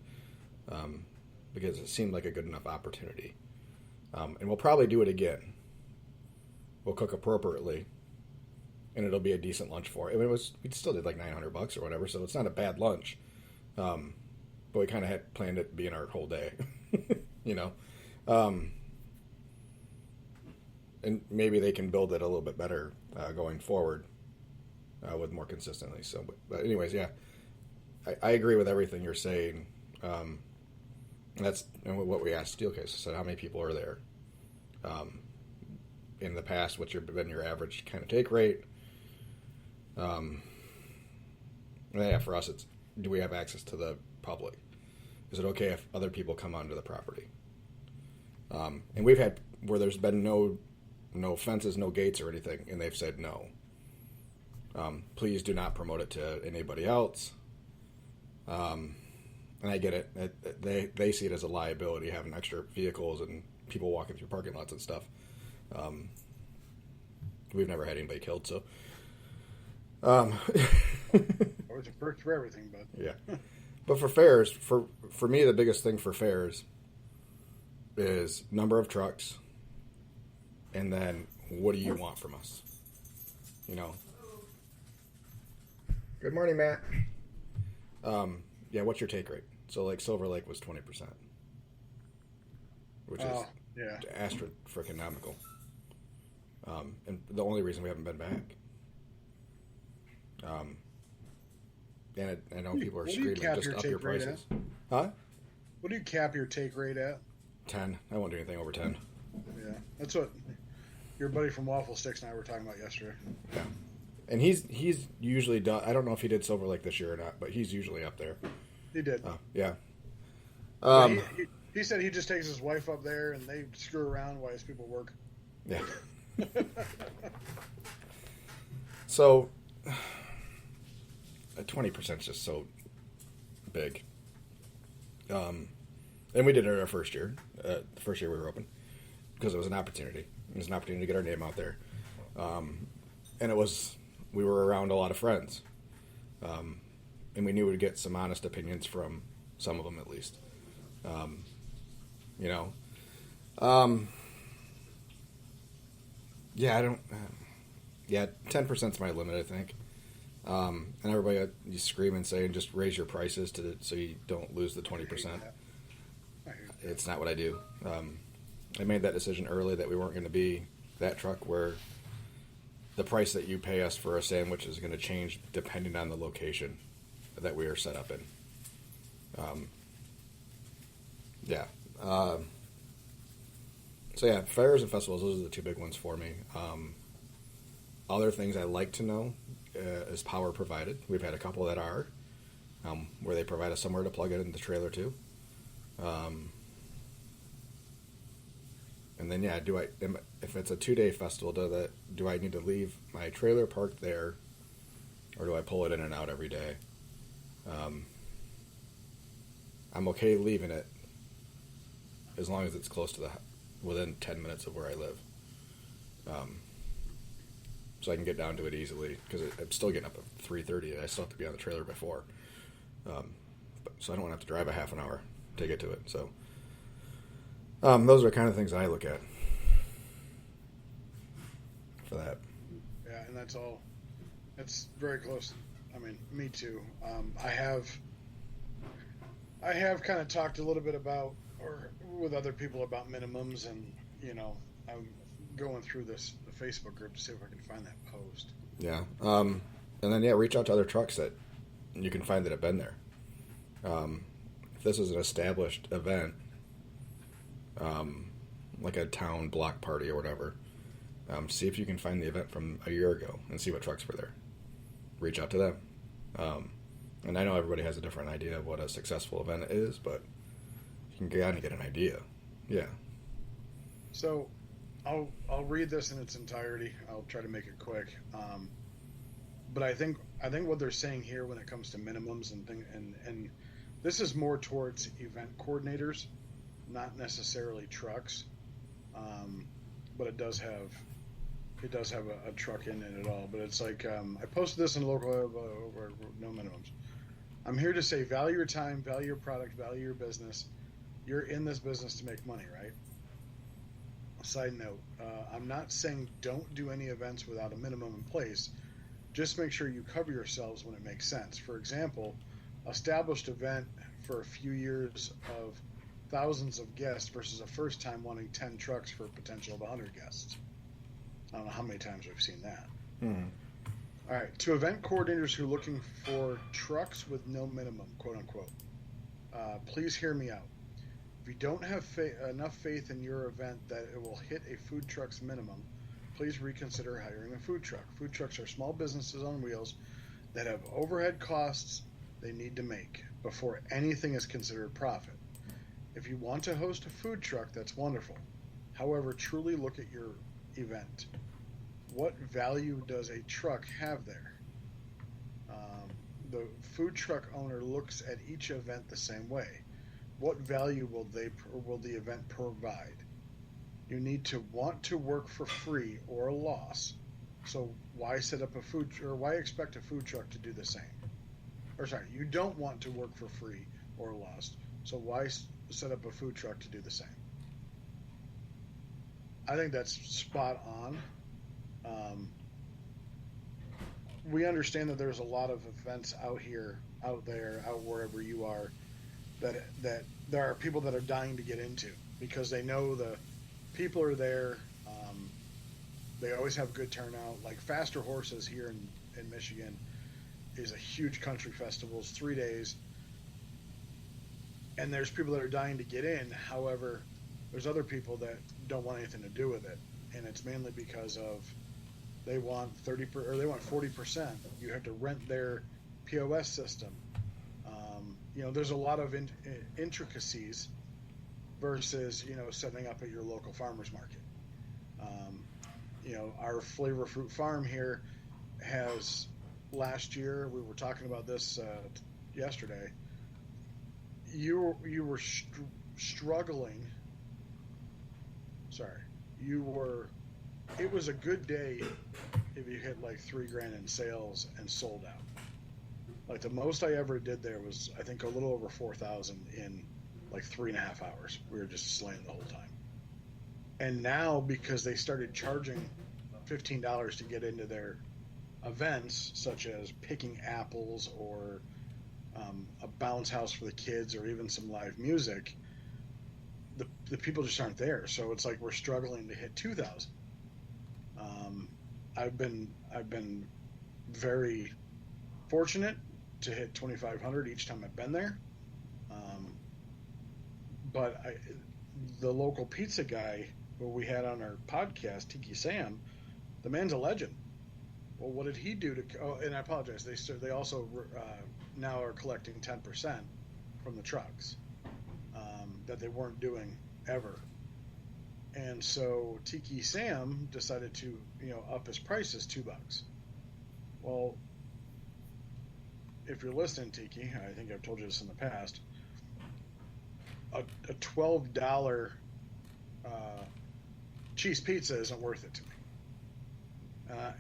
because it seemed like a good enough opportunity. And we'll probably do it again. We'll cook appropriately, and it'll be a decent lunch for it. I mean, we still did like $900 or whatever, so it's not a bad lunch. But we kind of had planned it being our whole day, you know. And maybe they can build it a little bit better going forward with more consistency. So, but anyways, yeah, I agree with everything you're saying. That's what we asked Steelcase. I said, how many people are there? In the past, what's been your average kind of take rate? And yeah, for us, it's, do we have access to the public? Is it okay if other people come onto the property? And we've had where there's been no fences, no gates or anything, and they've said no. Please do not promote it to anybody else. And I get it. They see it as a liability, having extra vehicles and people walking through parking lots and stuff. We've never had anybody killed, so. It's a perk for everything, but Yeah. But for fairs, for me, the biggest thing for fairs is number of trucks, and then what do you want from us? You know. Good morning, Matt. Yeah, what's your take rate? So, like, Silver Lake was 20%, which is astro-freaking-nomical. And the only reason we haven't been back. And I know people are screaming, just up your prices. Huh? What do you cap your take rate at? 10. I won't do anything over 10. Yeah, that's what your buddy from Waffle Sticks and I were talking about yesterday. Yeah. And he's usually done. I don't know if he did Silver Lake this year or not, but he's usually up there. He did. Yeah. He said he just takes his wife up there and they screw around while his people work. Yeah. So, 20% is just so big. And we did it our first year, the first year we were open, because it was an opportunity. It was an opportunity to get our name out there. And we were around a lot of friends. And we knew we'd get some honest opinions from some of them at least. You know. Yeah, 10% is my limit, I think. And everybody, you scream and say, and just raise your prices so you don't lose the 20%. It's not what I do. I made that decision early that we weren't going to be that truck where the price that you pay us for a sandwich is going to change depending on the location that we are set up in. So yeah, fairs and festivals, those are the two big ones for me. Other things I like to know is power provided. We've had a couple that are, where they provide us somewhere to plug it in the trailer to. And then yeah, if it's a 2-day festival, do I need to leave my trailer parked there, or do I pull it in and out every day? I'm okay leaving it as long as it's close to within 10 minutes of where I live. So I can get down to it easily, because I'm still getting up at 3:30 and I still have to be on the trailer before. So I don't want to have to drive a half an hour to get to it. So those are kind of things I look at for that. Yeah, and that's all. That's very close. I mean, me too. I have kind of talked a little bit about, or with other people about minimums, and I'm going through the Facebook group to see if I can find that post. Yeah, and then reach out to other trucks that you can find that have been there. If this is an established event, like a town block party or whatever, see if you can find the event from a year ago and see what trucks were there. Reach out to them. And I know everybody has a different idea of what a successful event is, but you can kind of get an idea. Yeah. So I'll read this in its entirety. I'll try to make it quick. But I think what they're saying here when it comes to minimums and this is more towards event coordinators, not necessarily trucks. But it does have a truck in it at all. But it's like I posted this in local over no minimums. I'm here to say value your time, value your product, value your business. You're in this business to make money, right? Side note, I'm not saying don't do any events without a minimum in place. Just make sure you cover yourselves when it makes sense. For example, established event for a few years of thousands of guests versus a first time wanting 10 trucks for a potential of 100 guests. I don't know how many times we've seen that. All right, to event coordinators who are looking for trucks with no minimum, quote unquote, please hear me out. If you don't have enough faith in your event that it will hit a food truck's minimum, please reconsider hiring a food truck. Food trucks are small businesses on wheels that have overhead costs they need to make before anything is considered profit. If you want to host a food truck, that's wonderful. However, truly look at your event. What value does a truck have there? The food truck owner looks at each event the same way. What value will the event provide? You need to want to work for free or a loss. So why set up why expect a food truck to do the same? Or sorry, you don't want to work for free or a loss. So why set up a food truck to do the same? I think that's spot on. We understand that there's a lot of events out there, wherever you are, that there are people that are dying to get into because they know the people are there. They always have good turnout. Like Faster Horses here in Michigan is a huge country festival. It's 3 days. And there's people that are dying to get in. However, there's other people that don't want anything to do with it. And it's mainly because of they want 40%. You have to rent their POS system. There's a lot of intricacies versus, setting up at your local farmer's market. Our Flavor Fruit Farm here has, last year, we were talking about this yesterday, you were struggling. Sorry. It was a good day if you hit like $3,000 in sales and sold out. Like the most I ever did there was, I think, a little over 4,000 in like 3.5 hours. We were just slaying the whole time. And now, because they started charging $15 to get into their events, such as picking apples or a bounce house for the kids or even some live music, the people just aren't there. So it's like we're struggling to hit 2,000. I've been very fortunate to hit 2,500 each time I've been there. But the local pizza guy who we had on our podcast, Tiki Sam, the man's a legend. Well, what did he do to? Oh, and I apologize. They also now are collecting 10% from the trucks that they weren't doing ever. And so Tiki Sam decided to up his prices $2. Well, if you're listening, Tiki, I think I've told you this in the past. A $12 cheese pizza isn't worth it to me.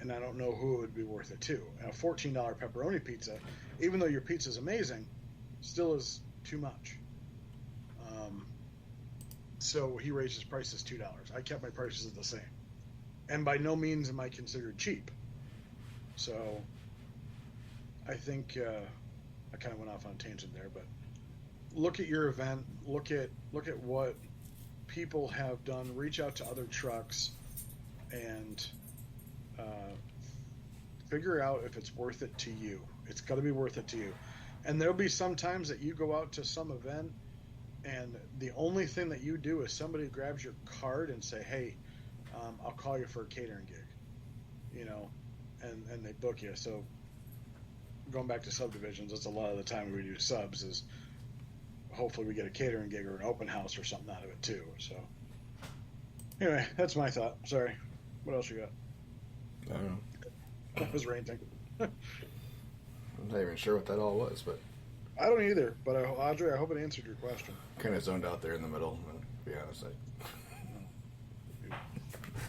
And I don't know who it would be worth it to. And a $14 pepperoni pizza, even though your pizza is amazing, still is too much. So he raised his prices $2. I kept my prices the same. And by no means am I considered cheap. So I think I kind of went off on a tangent there, but look at your event, look at what people have done, reach out to other trucks, and figure out if it's worth it to you. It's got to be worth it to you. And there'll be some times that you go out to some event and the only thing that you do is somebody grabs your card and say, hey, I'll call you for a catering gig, and they book you. So going back to subdivisions, that's a lot of the time we do subs is hopefully we get a catering gig or an open house or something out of it too. So Anyway, that's my thought. Sorry. What else you got? I don't know. That was ranting. I'm not even sure what that all was, but I don't either, but Audrey, I hope it answered your question. kind of zoned out there in the middle. To be honest,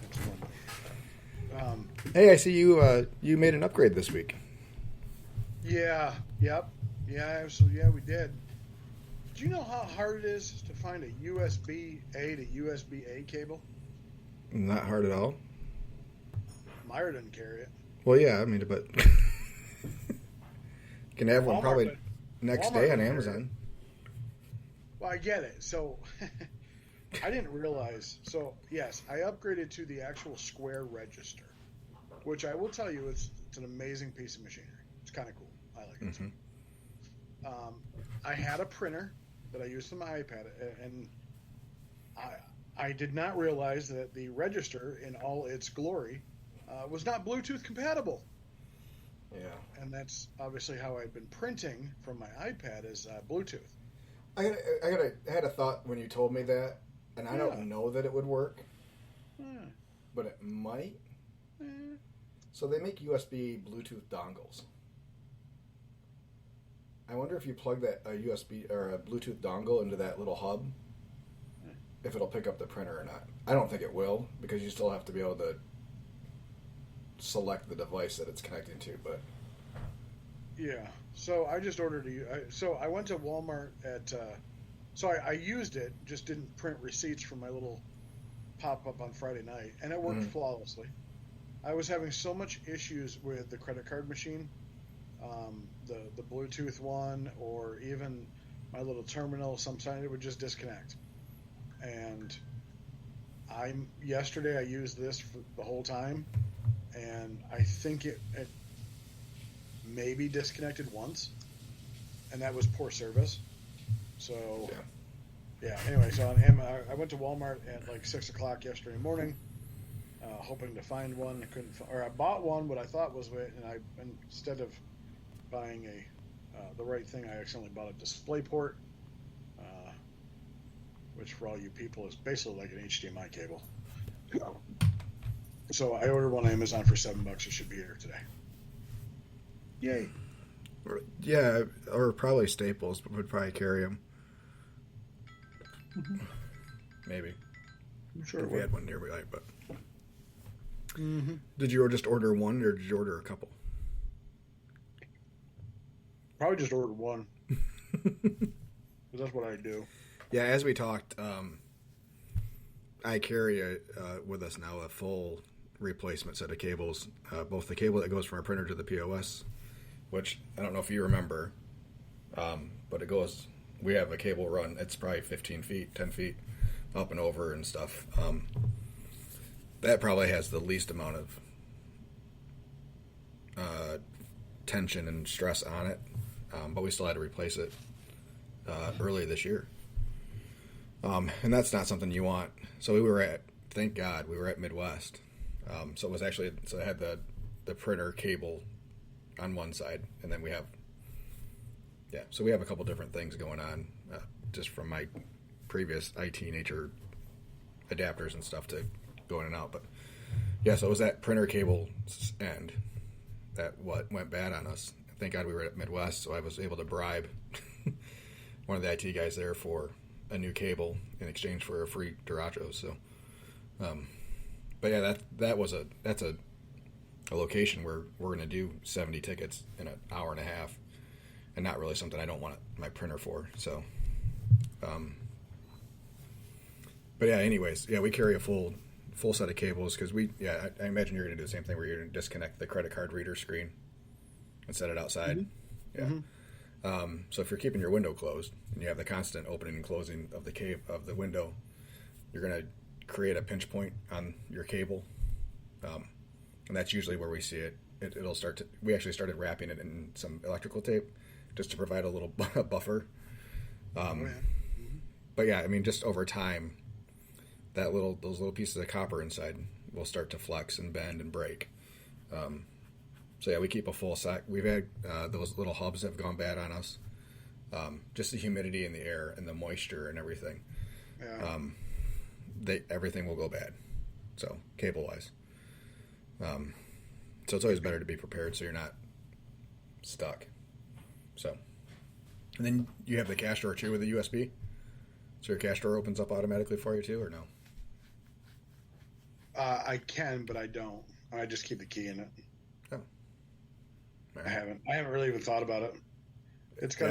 That's fun. Hey, I see you. You made an upgrade this week. Yeah. Yep. Yeah. So yeah, we did. Do you know how hard it is to find a USB A to USB A cable? Not hard at all. Meyer didn't carry it. Well, yeah, I mean, but you can have one Walmart probably did- next Walmart day on didn't carry Amazon. Well, I get it. So I didn't realize. So yes, I upgraded to the actual square register, which I will tell you, it's an amazing piece of machinery. It's kind of cool. I like it. Mm-hmm. I had a printer that I used on my iPad, and I did not realize that the register, in all its glory, was not Bluetooth compatible. Yeah. And that's obviously how I've been printing from my iPad is Bluetooth. I had a thought when you told me that, and I don't know that it would work, but it might. So they make USB Bluetooth dongles. I wonder if you plug that a USB or a Bluetooth dongle into that little hub, if it'll pick up the printer or not. I don't think it will, because you still have to be able to select the device that it's connecting to. But Yeah. So I just ordered so I went to Walmart at. So I used it, just didn't print receipts for my little pop up on Friday night, and it worked flawlessly. I was having so much issues with the credit card machine, the Bluetooth one, or even my little terminal. Sometimes it would just disconnect. And yesterday I used this for the whole time, and I think it maybe disconnected once, and that was poor service. So yeah. Anyway, so I went to Walmart at like 6 o'clock yesterday morning, hoping to find one. I couldn't, or I bought one, what I thought was it, and instead of buying the right thing, I accidentally bought a DisplayPort, which for all you people is basically like an HDMI cable. So I ordered one on Amazon for $7. It should be here today. Yay! yeah, or probably Staples would probably carry them. Maybe. I'm sure If it we would. had one nearby, but. Did you just order one, or did you order a couple? Probably just ordered one. Because that's what I do. Yeah, as we talked, I carry with us now a full replacement set of cables. Both the cable that goes from our printer to the POS, which I don't know if you remember, but it goes. We have a cable run. It's probably 15 feet, 10 feet up and over and stuff. That probably has the least amount of tension and stress on it, but we still had to replace it early this year. And that's not something you want. So thank God, we were at Midwest. So it was actually, so I had the printer cable on one side, and then we have a couple different things going on, just from my previous IT nature adapters and stuff to go in and out. But yeah, so it was that printer cable end that went bad on us. Thank God we were at Midwest, so I was able to bribe one of the IT guys there for a new cable in exchange for a free Duracho. So, but yeah, that's a location where we're going to do 70 tickets in an hour and a half, and not really something I don't want my printer for. So, but yeah, anyways, yeah, we carry a full set of cables because I imagine you're going to do the same thing where you're going to disconnect the credit card reader screen and set it outside. Mm-hmm. Yeah. Mm-hmm. So if you're keeping your window closed and you have the constant opening and closing of the window, you're going to create a pinch point on your cable, and that's usually where we see it. It'll start to. We actually started wrapping it in some electrical tape just to provide a little buffer. But yeah, I mean, just over time, those little pieces of copper inside will start to flex and bend and break. So yeah, we keep a full set. We've had those little hubs that have gone bad on us. Just the humidity in the air and the moisture and everything. Yeah. everything will go bad. So cable wise, so it's always better to be prepared so you're not stuck. So, and then you have the cash drawer too with the USB. So your cash drawer opens up automatically for you too, or no? I can, but I don't. I just keep the key in it. Oh, right. I haven't really even thought about it. It's got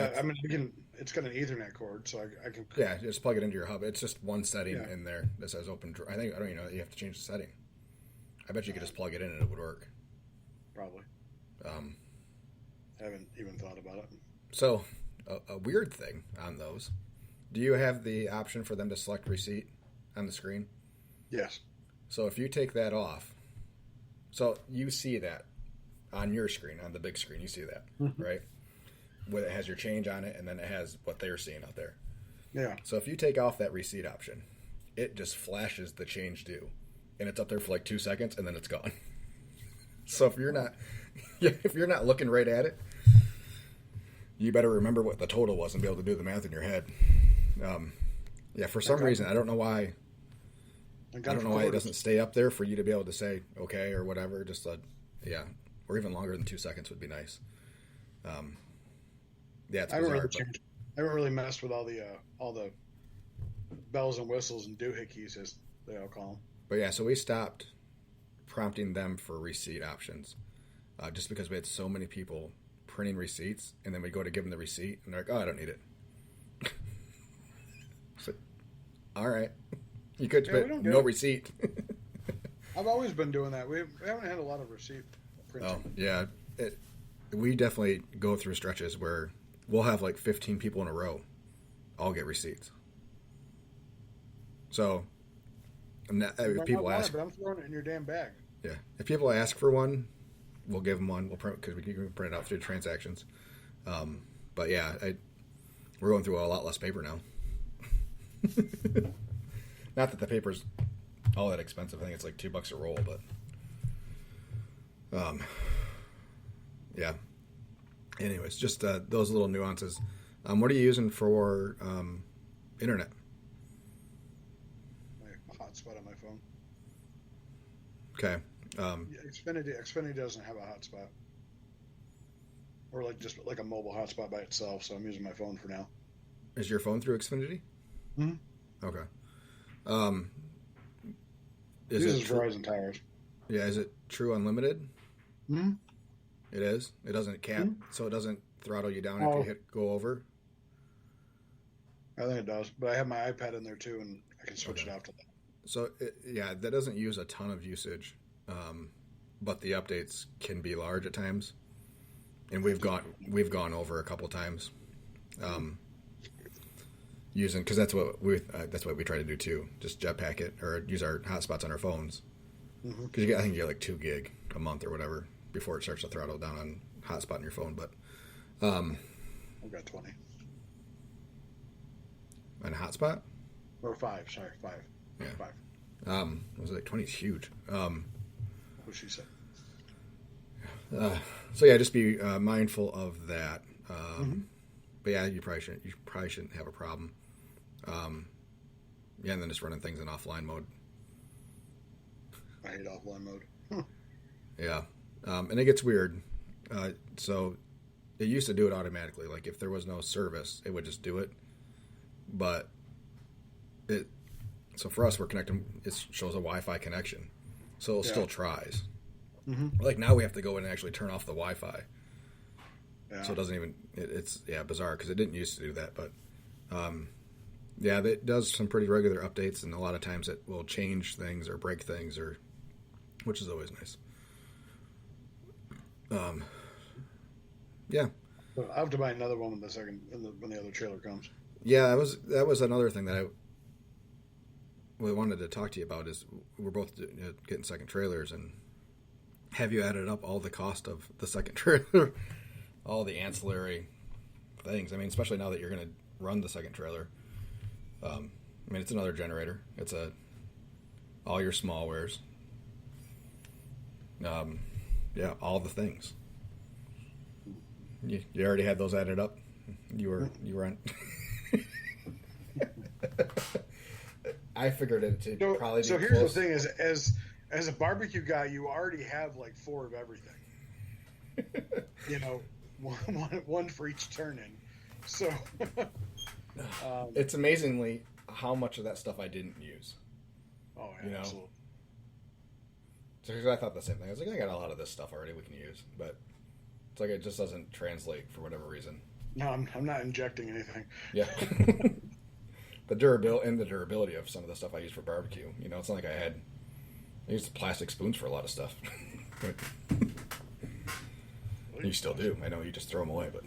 it's got an Ethernet cord, so I can. Yeah, just plug it into your hub. It's just one setting in there that says open drawer. I don't even know that you have to change the setting. I bet you could just plug it in and it would work. Probably. Haven't even thought about it. So, a weird thing on those. Do you have the option for them to select receipt on the screen? Yes. So if you take that off, so you see that on your screen, on the big screen, you see that, right? Where it has your change on it, and then it has what they're seeing out there. Yeah. So if you take off that receipt option, it just flashes the change due, and it's up there for like 2 seconds, and then it's gone. So if you're not looking right at it, you better remember what the total was and be able to do the math in your head. For some reason, I don't know why. I don't know why it doesn't stay up there for you to be able to say okay or whatever. Just or even longer than 2 seconds would be nice. It's bizarre. I haven't really messed with all the bells and whistles and doohickeys, as they all call them. But yeah, so we stopped prompting them for receipt options, just because we had so many people printing receipts, and then we go to give them the receipt, and they're like, "Oh, I don't need it." So, all right, you could put no receipt. I've always been doing that. We haven't had a lot of receipt printing. Oh yeah, we definitely go through stretches where we'll have like 15 people in a row all get receipts. So, if people ask, but I'm throwing it in your damn bag. Yeah, if people ask for one, we'll give them one. We'll print because we can print it out through transactions. But yeah, we're going through a lot less paper now. Not that the paper's all that expensive. I think it's like $2 a roll, but yeah. Anyways, just those little nuances. What are you using for internet? My hotspot on my phone. Okay. Xfinity doesn't have a hotspot, or just like a mobile hotspot by itself. So I'm using my phone for now. Is your phone through Xfinity? Mm-hmm. Okay. This is Verizon towers. Yeah, is it true unlimited? Mm-hmm. It is. It doesn't cap, so it doesn't throttle you down if you go over. I think it does, but I have my iPad in there too, and I can switch it off to that. So that doesn't use a ton of usage, but the updates can be large at times, and we've gone over a couple times, using because that's what we try to do too. Just jetpack it or use our hotspots on our phones because I think you get like 2 gig a month or whatever before it starts to throttle down on hotspot on your phone. But I've got 20 on a hotspot or 5. Sorry, 5. Yeah, 5. I was like 20 is huge. What she said. So yeah, just be mindful of that. But yeah, you probably shouldn't have a problem. Yeah, and then just running things in offline mode. I hate offline mode. Yeah, and it gets weird. So it used to do it automatically. Like if there was no service, it would just do it. But so for us, we're connecting. It shows a Wi-Fi connection, so it still tries. Like now we have to go in and actually turn off the Wi-Fi. Yeah. So it doesn't even. It's bizarre because it didn't used to do that, but it does some pretty regular updates, and a lot of times it will change things or break things, which is always nice. Yeah. Well, I have to buy another one when the other trailer comes. Yeah, that was another thing that we wanted to talk to you about is we're both getting second trailers, and have you added up all the cost of the second trailer, all the ancillary things? I mean, especially now that you're going to run the second trailer. I mean, it's another generator. It's all your small wares. All the things. You already had those added up. You were on. I figured it to probably be so here's close. the thing: is as a barbecue guy, you already have like 4 of everything. One for each turn in. So it's amazingly how much of that stuff I didn't use. Oh, yeah, absolutely. So I thought the same thing. I was like, I got a lot of this stuff already we can use, but it's like it just doesn't translate for whatever reason. No, I'm not injecting anything. Yeah. The durability of some of the stuff I use for barbecue. It's not like I used plastic spoons for a lot of stuff. You still do. I know you just throw them away, but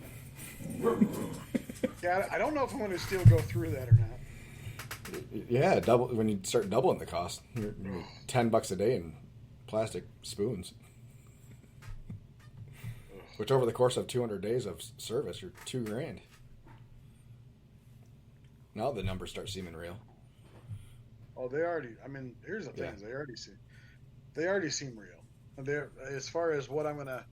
yeah, I don't know if I'm going to still go through that or not. Yeah, when you start doubling the cost, you're $10 a day in plastic spoons. Which over the course of 200 days of service, you're $2,000. Now the numbers start seeming real. Oh, they already. I mean, here's the thing: they already seem real. They're, as far as what I'm gonna.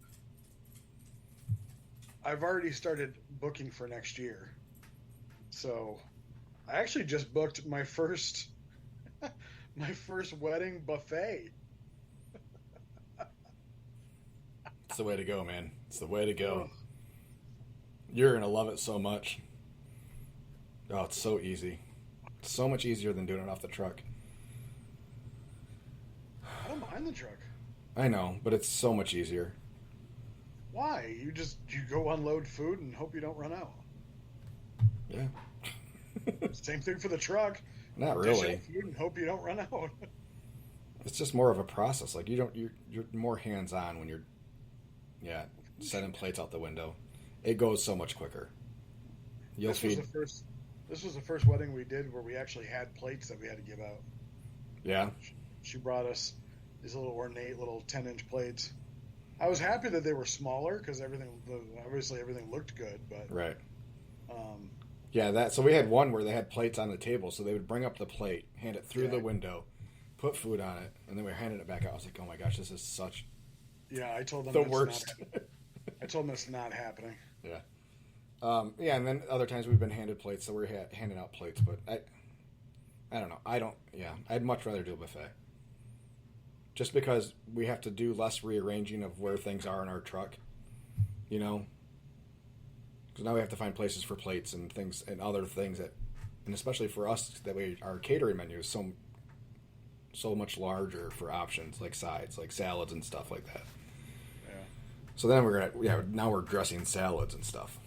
I've already started booking for next year, so I actually just booked my first wedding buffet. It's the way to go, man. It's the way to go. You're gonna love it so much. Oh, it's so easy. It's so much easier than doing it off the truck. I don't mind the truck. I know, but it's so much easier. Why? You go unload food and hope you don't run out. Yeah. Same thing for the truck. Not Dish really. out food and hope you don't run out. It's just more of a process. Like you're more hands on when you're setting plates out the window. It goes so much quicker. This was the first wedding we did where we actually had plates that we had to give out. Yeah. She brought us these little ornate little 10-inch plates. I was happy that they were smaller because obviously everything looked good, but right. So we had one where they had plates on the table, so they would bring up the plate, hand it through the window, put food on it, and then we were handing it back out. I was like, oh my gosh, this is such I told them the worst. I told them it's not happening. Yeah. And then other times we've been handed plates, so we're handing out plates, but I don't know. I'd much rather do a buffet. Just because we have to do less rearranging of where things are in our truck, Because now we have to find places for plates and things and other things and especially for us, that way our catering menu is so much larger for options like sides, like salads and stuff like that. Yeah. So then now we're dressing salads and stuff,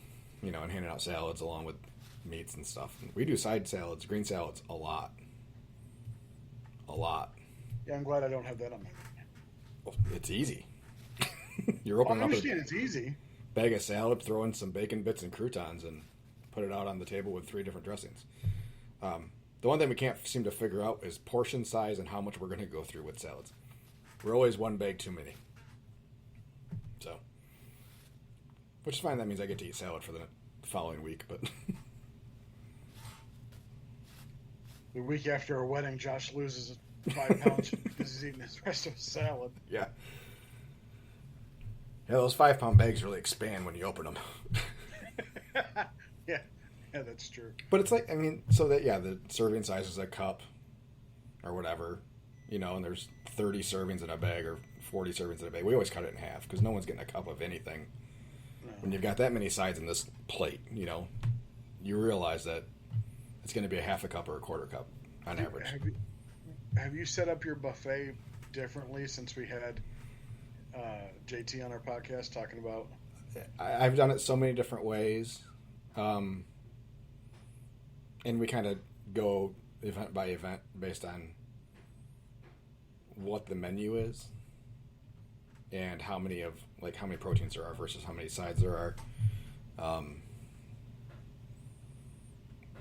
and handing out salads along with meats and stuff. We do side salads, green salads a lot. Yeah, I'm glad I don't have that on my menu. Well, it's easy. You're opening I up understand it's easy. bag of salad, throw in some bacon bits and croutons, and put it out on the table with 3 different dressings. The one thing we can't seem to figure out is portion size and how much we're going to go through with salads. We're always one bag too many. So, which is fine. That means I get to eat salad for the following week. But The week after a wedding, Josh loses 5 pounds because he's eating his rest of his salad. yeah, those 5-pound bags really expand when you open them. Yeah, that's true. But it's like, the serving size is a cup or whatever, and there's 30 servings in a bag or 40 servings in a bag. We always cut it in half because no one's getting a cup of anything. No. When you've got that many sides in this plate, you realize that it's going to be a half a cup or a quarter cup on average. Have you set up your buffet differently since we had JT on our podcast talking about? I've done it so many different ways. And we kind of go event by event based on what the menu is and how many proteins there are versus how many sides there are.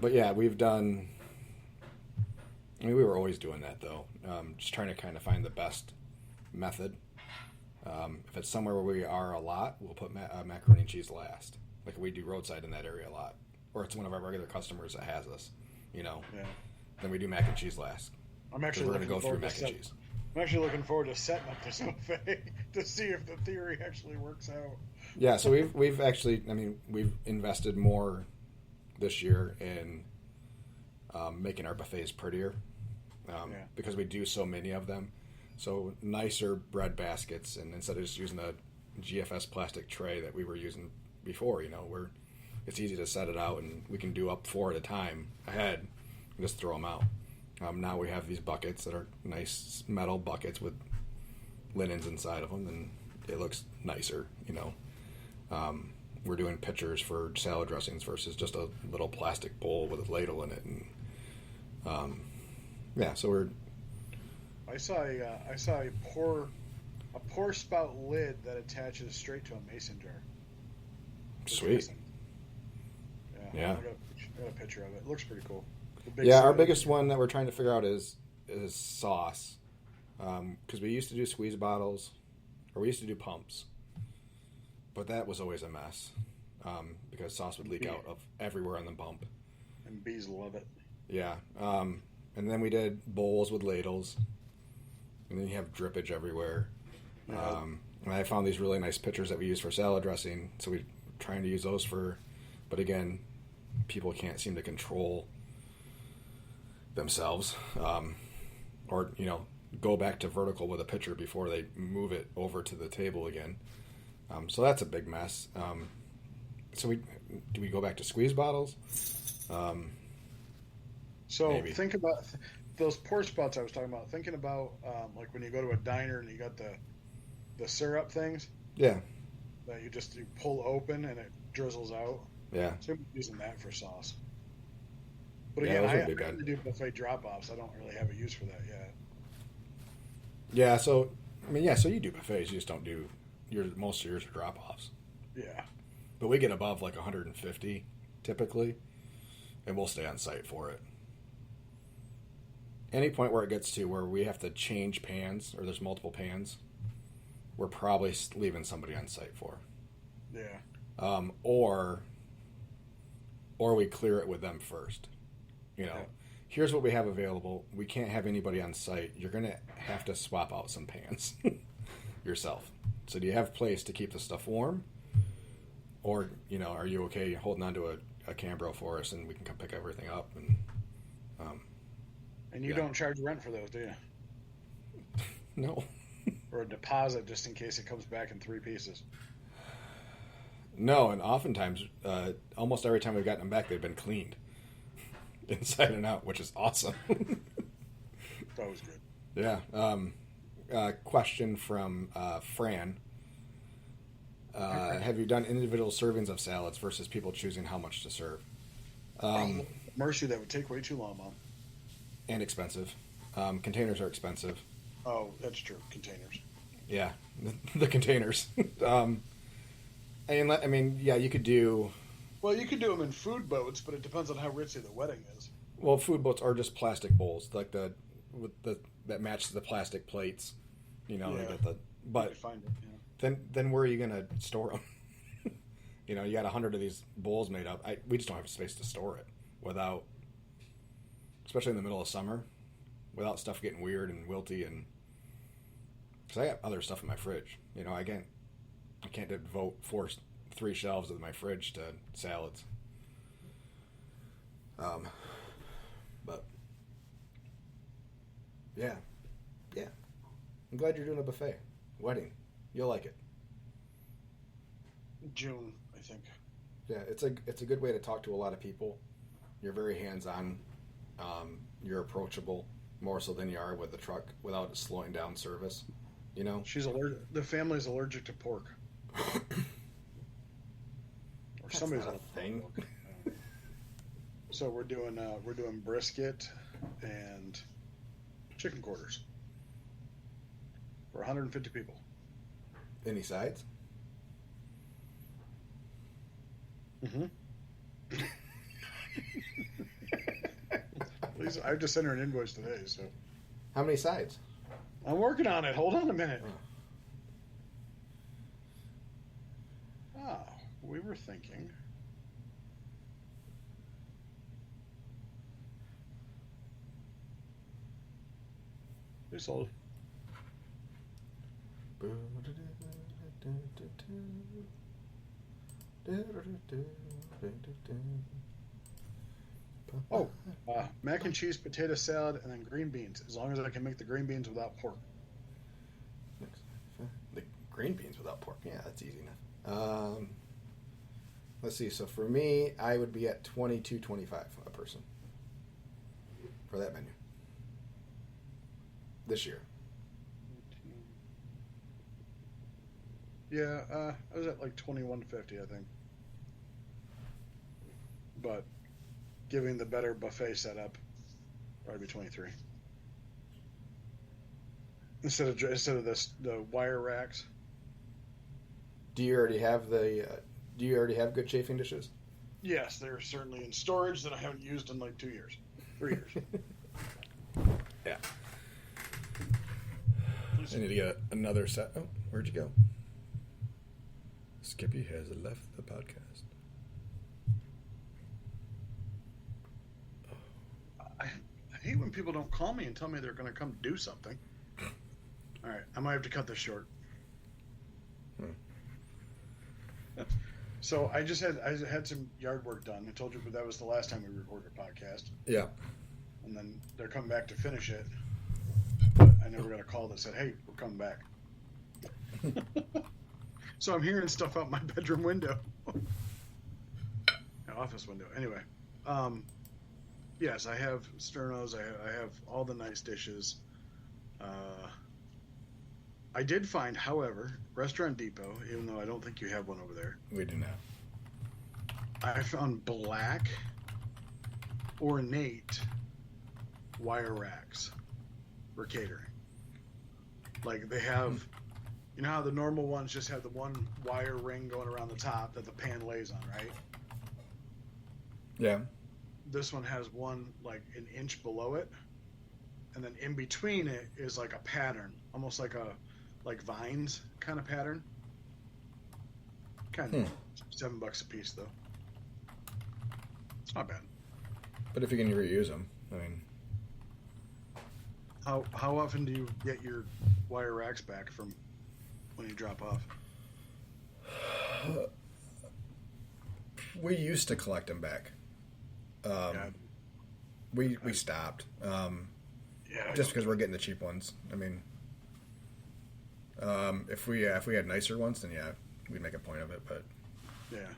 But yeah, we've done. We were always doing that though, just trying to kind of find the best method. If it's somewhere where we are a lot, we'll put macaroni and cheese last. Like we do roadside in that area a lot. Or it's one of our regular customers that has us, Yeah. Then we do mac and cheese last. I'm actually we're going to go through mac and cheese. I'm actually looking forward to setting up this buffet to see if the theory actually works out. Yeah, so we've actually, we've invested more this year in making our buffets prettier. because we do so many of them. So nicer bread baskets, and instead of just using the GFS plastic tray that we were using before, it's easy to set it out, and we can do up 4 at a time ahead and just throw them out. Now we have these buckets that are nice metal buckets with linens inside of them, and it looks nicer, We're doing pitchers for salad dressings versus just a little plastic bowl with a ladle in it, and so we're. I saw a pour spout lid that attaches straight to a mason jar. Sweet. Yeah. I got a picture of it. It looks pretty cool. Our biggest one that we're trying to figure out is sauce, because we used to do squeeze bottles, or we used to do pumps, but that was always a mess, because sauce would leak out of everywhere on the pump. And bees love it. Yeah. And then we did bowls with ladles, and then you have drippage everywhere. Yeah. And I found these really nice pitchers that we use for salad dressing, so we're trying to use those but again, people can't seem to control themselves, or go back to vertical with a pitcher before they move it over to the table again. So that's a big mess. So do we go back to squeeze bottles? So maybe. Think about those pour spots I was talking about. Thinking about like when you go to a diner and you got the syrup things. Yeah. That you pull open and it drizzles out. Yeah. So I'm using that for sauce. But Yeah, again, those would be I good. do buffet drop-offs. I don't really have a use for that yet. Yeah. So so you do buffets. You just don't do most of yours are drop-offs. Yeah. But we get above like 150 typically, and we'll stay on site for it. Any point where it gets to where we have to change pans, or there's multiple pans, we're probably leaving somebody on site for. Yeah. Or we clear it with them first. Here's what we have available. We can't have anybody on site. You're going to have to swap out some pans yourself. So do you have place to keep the stuff warm? Or, are you okay holding on to a Cambro for us, and we can come pick everything up? And you don't charge rent for those, do you? No. Or a deposit just in case it comes back in 3 pieces. No, and oftentimes, almost every time we've gotten them back, they've been cleaned inside and out, which is awesome. That was good. Yeah. Question from Fran. Have you done individual servings of salads versus people choosing how much to serve? Mercy, that would take way too long, Mom. And expensive. Containers are expensive. Oh, that's true. Containers. Yeah, the containers. You could do... Well, you could do them in food boats, but it depends on how ritzy the wedding is. Well, food boats are just plastic bowls, like that match the plastic plates. They get but find it, then where are you going to store them? You got 100 of these bowls made up. We just don't have space to store it without, especially in the middle of summer, without stuff getting weird and wilty, and because I got other stuff in my fridge. I can't devote 3 shelves of my fridge to salads. But yeah. I'm glad you're doing a buffet wedding. You'll like it. June, I think. Yeah, it's a good way to talk to a lot of people. You're very hands-on. You're approachable more so than you are with the truck without slowing down service. She's allergic. The family's allergic to pork. Or somebody's not a thing. So we're doing brisket and chicken quarters for 150 people. Any sides? Mm-hmm. Please, I just sent her an invoice today. So how many sides? I'm working on it. Hold on a minute. We were thinking. Please hold. Oh, mac and cheese, potato salad, and then green beans. As long as I can make the green beans without pork. The green beans without pork. Yeah, that's easy enough. Let's see. So for me, I would be at $22.25 a person for that menu this year. Yeah, I was at like $21.50, I think. But giving the better buffet setup, probably be 23. Instead of the wire racks. Do you already have good chafing dishes? Yes, they're certainly in storage that I haven't used in like 2 years, 3 years. Yeah. I need to get another set. Oh, where'd you go? Skippy has left the podcast. I hate when people don't call me and tell me they're going to come do something. All right, I might have to cut this short. So I had some yard work done. I told you, but that was the last time we recorded a podcast. Yeah. And then they're coming back to finish it. But I never got a call that said, "Hey, we're coming back." So I'm hearing stuff out my bedroom window, office window. Anyway, yes, I have sternos. I have all the nice dishes. I did find, however, Restaurant Depot, even though I don't think you have one over there. We do not. I found black, ornate wire racks for catering. Like they have, you know how the normal ones just have the one wire ring going around the top that the pan lays on, right? Yeah. This one has one like an inch below it, and then in between it is like a pattern, almost like vines kind of pattern. Kind of $7 a piece though. It's not bad. But if you can reuse them, I mean, how often do you get your wire racks back from when you drop off? We used to collect them back. We stopped. Just because we're getting the cheap ones. I mean, if we had nicer ones, then yeah, we'd make a point of it. But yeah,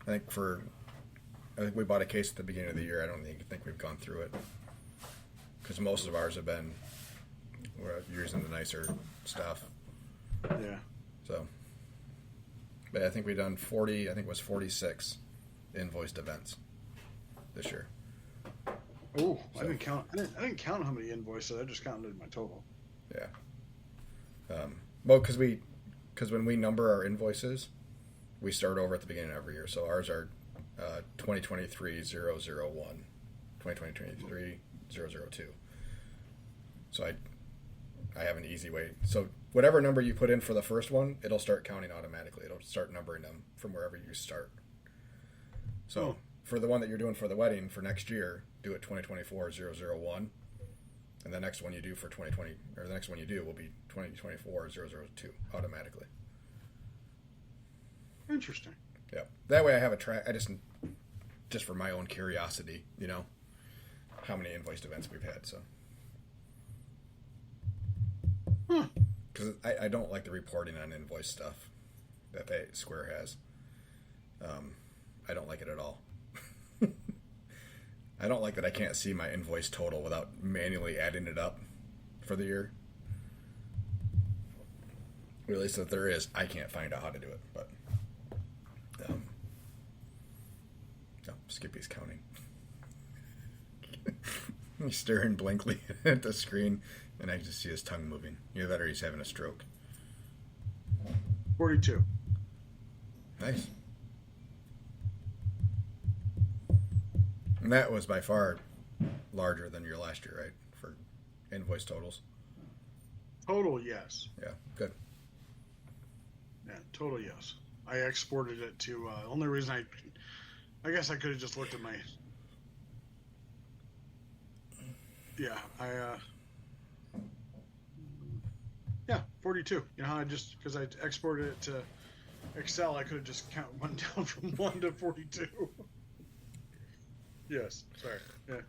I think we bought a case at the beginning of the year. I don't think we've gone through it because most of ours have been we're using the nicer stuff. Yeah. So, but I think we've done 40. I think it was 46 invoiced events this year. Oh, so, I didn't count. I didn't count how many invoices. I just counted my total. Yeah. Well, because when we number our invoices, we start over at the beginning of every year. So ours are 2023-001, 2023-002. So I have an easy way. So whatever number you put in for the first one, it'll start counting automatically. It'll start numbering them from wherever you start. So for the one that you're doing for the wedding for next year, do it 2024-001. And the next one you do for 2020, or the next one you do will be 2024-002 automatically. Interesting. Yeah. That way I have a track. I just for my own curiosity, you know, how many invoiced events we've had. So, because I don't like the reporting on invoice stuff that Square has. I don't like it at all. I don't like that I can't see my invoice total without manually adding it up for the year. Or at least if there is, I can't find out how to do it. But Skippy's counting. He's staring blankly at the screen, and I can just see his tongue moving. Either that or he's having a stroke. 42. Nice. And that was by far larger than your last year, right? For invoice totals. Total, yes. Yeah, good. Yeah, total, yes. I exported it to. Only reason I guess I could have just looked at my. Yeah, Yeah, 42. You know how because I exported it to Excel, I could have just went down from 1 to 42. Yes. Sorry. Yeah.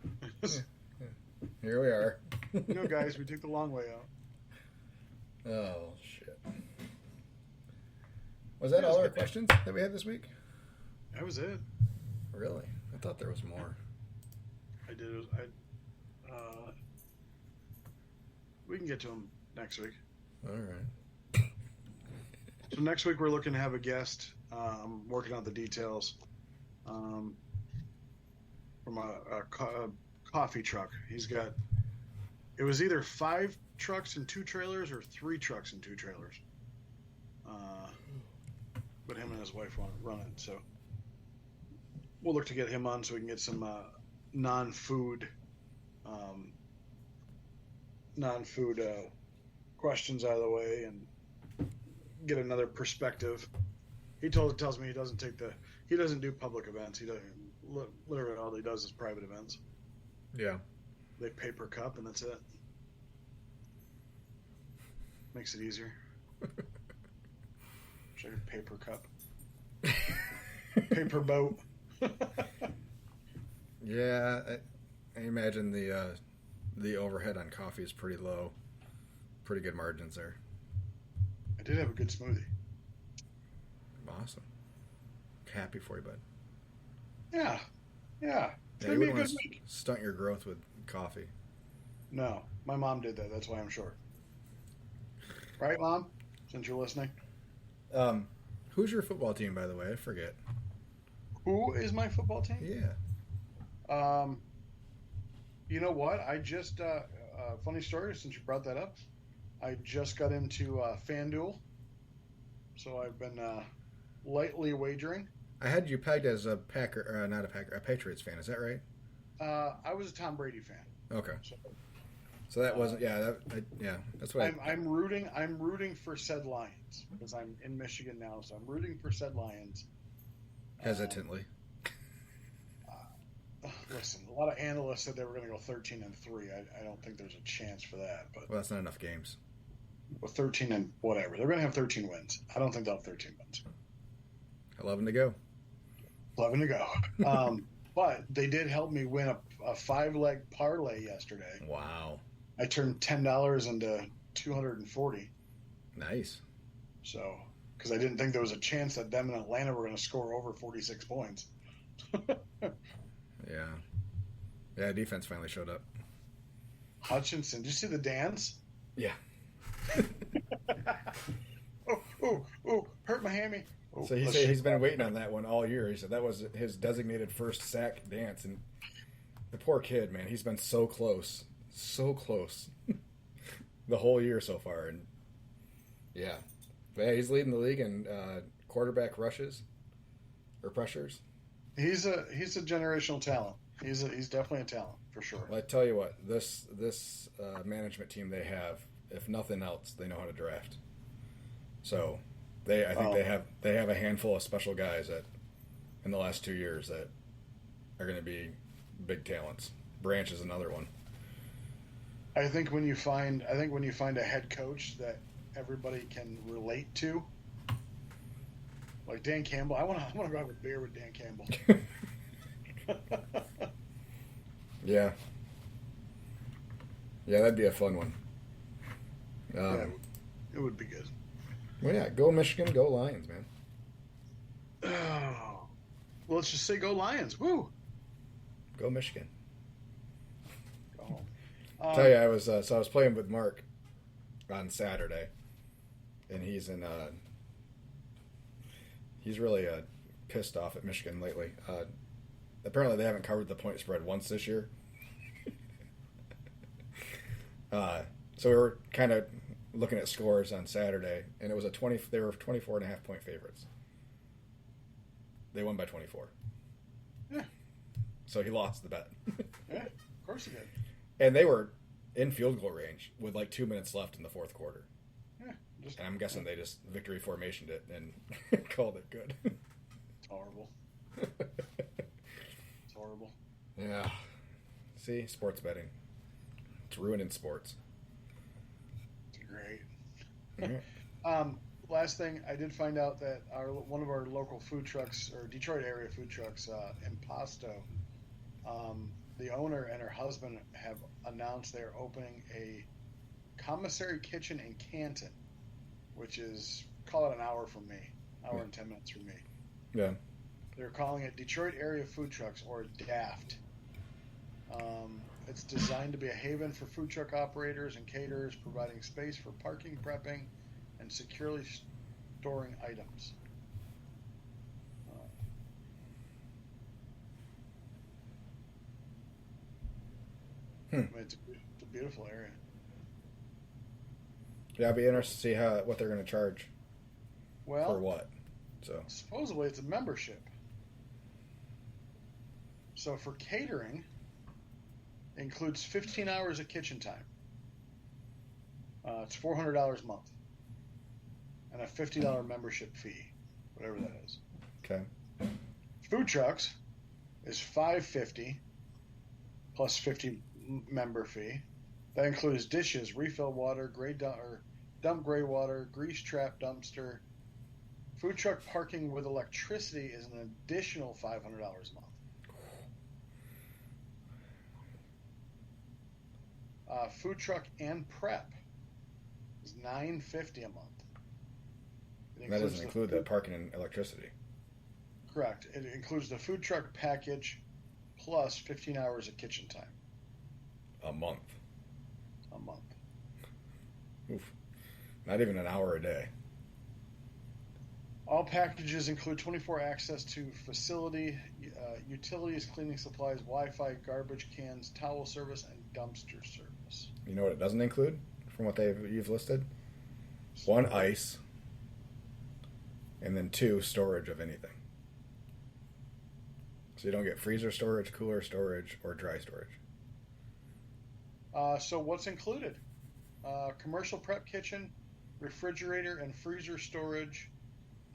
Here we are. Guys, we took the long way out. Oh, shit. Was that all our questions that we had this week? That was it. Really? I thought there was more. I did. We can get to them next week. All right. So next week we're looking to have a guest. I'm working out the details from a coffee truck. He's got. It was either 5 trucks and 2 trailers or 3 trucks and 2 trailers. But him and his wife want to run it, so we'll look to get him on so we can get some non-food questions out of the way and get another perspective. He tells me he doesn't do public events. He doesn't. Literally, all he does is private events. Yeah. They pay per cup, and that's it. Makes it easier. Sure, paper cup. Paper boat. Yeah, I imagine the overhead on coffee is pretty low. Pretty good margins there. I did have a good smoothie. Awesome. Happy for you, bud. Yeah. It's Yeah, gonna you be a wouldn't good want to week. stunt your growth with coffee. No, my mom did that. That's why I'm short. Right, Mom? Since you're listening. Who's your football team, by the way? I forget. Who is my football team? Yeah. You know what? I just funny story since you brought that up. I just got into FanDuel, so I've been lightly wagering. I had you pegged as a a Patriots fan. Is that right? I was a Tom Brady fan. Okay. So that wasn't. Yeah. That's what I'm rooting for said Lions because I'm in Michigan now, so I'm rooting for said Lions. Hesitantly. Listen, a lot of analysts said they were going to go 13-3. I don't think there's a chance for that. But Well, that's not enough games. with 13 and whatever, they're going to have 13 wins. I don't think they'll have 13 wins. 11 to go. 11 to go. But they did help me win a 5-leg parlay yesterday. Wow. I turned $10 into $240. Nice. So, because I didn't think there was a chance that them and Atlanta were going to score over 46 points. Yeah. Yeah, defense finally showed up. Hutchinson, did you see the dance? Yeah. Oh, hurt my hammy. Oh, So he said he's been waiting on that one all year. He said that was his designated first sack dance. And the poor kid, man, he's been so close the whole year so far. And yeah. But yeah, he's leading the league in quarterback rushes or pressures. He's a generational talent. He's definitely a talent for sure. Well, I tell you what, this management team they have, if nothing else, they know how to draft. So, I think they have a handful of special guys that, in the last 2 years, that are going to be big talents. Branch is another one. I think when you find a head coach that everybody can relate to, like Dan Campbell, I want to go have a beer with Dan Campbell. Yeah, that'd be a fun one. Yeah, it would be good. Well, yeah, go Michigan, go Lions, man. Oh, well, let's just say go Lions. Woo! Go Michigan. Go home. Tell you, I was playing with Mark on Saturday, and he's really pissed off at Michigan lately. Apparently, they haven't covered the point spread once this year. So we were kind of looking at scores on Saturday, and it was they were 24.5 point favorites. They won by 24. Yeah. So he lost the bet. Yeah, of course he did. And they were in field goal range with like 2 minutes left in the fourth quarter. Yeah. And I'm guessing they just victory formationed it and called it good. It's horrible. It's horrible. Yeah. See, sports betting. It's ruining sports. It's great. Mm-hmm. Last thing, I did find out that one of our local food trucks, or Detroit area food trucks, Impasto, The owner and her husband have announced they're opening a commissary kitchen in Canton, which is, call it an hour from me, hour and 10 minutes from me. Yeah. They're calling it Detroit Area Food Trucks, or DAFT. It's designed to be a haven for food truck operators and caterers, providing space for parking, prepping, and securely storing items. It's a beautiful area. Yeah, I'd be interested to see what they're going to charge. Well, for what? So supposedly it's a membership. So for catering, it includes 15 hours of kitchen time. It's $400 a month, and a $50 membership fee, whatever that is. Okay. Food trucks is $550 plus 50 member fee. That includes dishes, refill water, dump gray water, grease trap dumpster. Food truck parking with electricity is an additional $500 a month. Food truck and prep is $950 a month. That doesn't include the parking and electricity. Correct. It includes the food truck package plus 15 hours of kitchen time. A month. A month. Oof. Not even an hour a day. All packages include 24 access to facility, utilities, cleaning supplies, Wi-Fi, garbage cans, towel service, and dumpster service. You know what it doesn't include from what you've listed? 1, ice, and then 2, storage of anything. So you don't get freezer storage, cooler storage, or dry storage. So what's included? Commercial prep kitchen, refrigerator and freezer storage.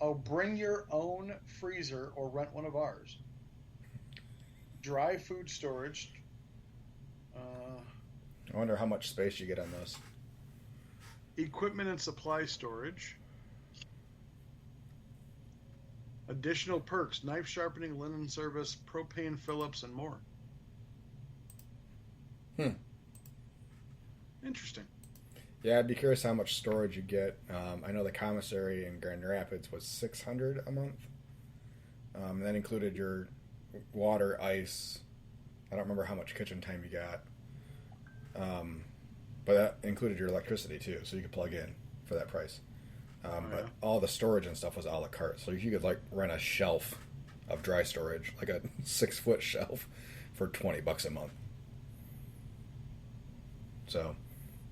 Oh, bring your own freezer or rent one of ours. Dry food storage. I wonder how much space you get on those. Equipment and supply storage. Additional perks, knife sharpening, linen service, propane fill-ups, and more. Interesting. Yeah, I'd be curious how much storage you get. I know the commissary in Grand Rapids was $600 a month. That included your water, ice. I don't remember how much kitchen time you got. But that included your electricity too, so you could plug in for that price. But all the storage and stuff was a la carte, so you could like rent a shelf of dry storage, like a 6-foot shelf, for $20 a month. So,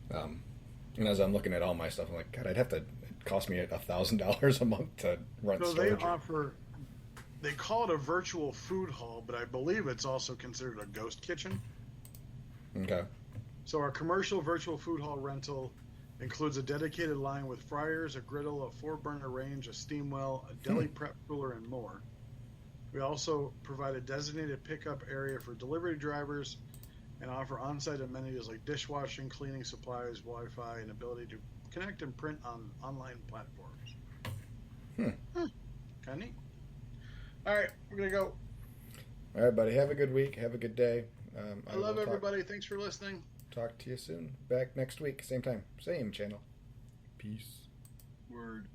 and as I'm looking at all my stuff, I'm like, God, it cost me $1,000 a month to rent storage. They call it a virtual food hall, but I believe it's also considered a ghost kitchen. Okay. So our commercial virtual food hall rental includes a dedicated line with fryers, a griddle, a 4-burner range, a steam well, a deli prep cooler, and more. We also provide a designated pickup area for delivery drivers and offer on-site amenities like dishwashing, cleaning supplies, Wi-Fi, and ability to connect and print on online platforms. Kind of neat. All right, we're going to go. All right, buddy. Have a good week. Have a good day. I love everybody. Thanks for listening. Talk to you soon. Back next week. Same time. Same channel. Peace. Word.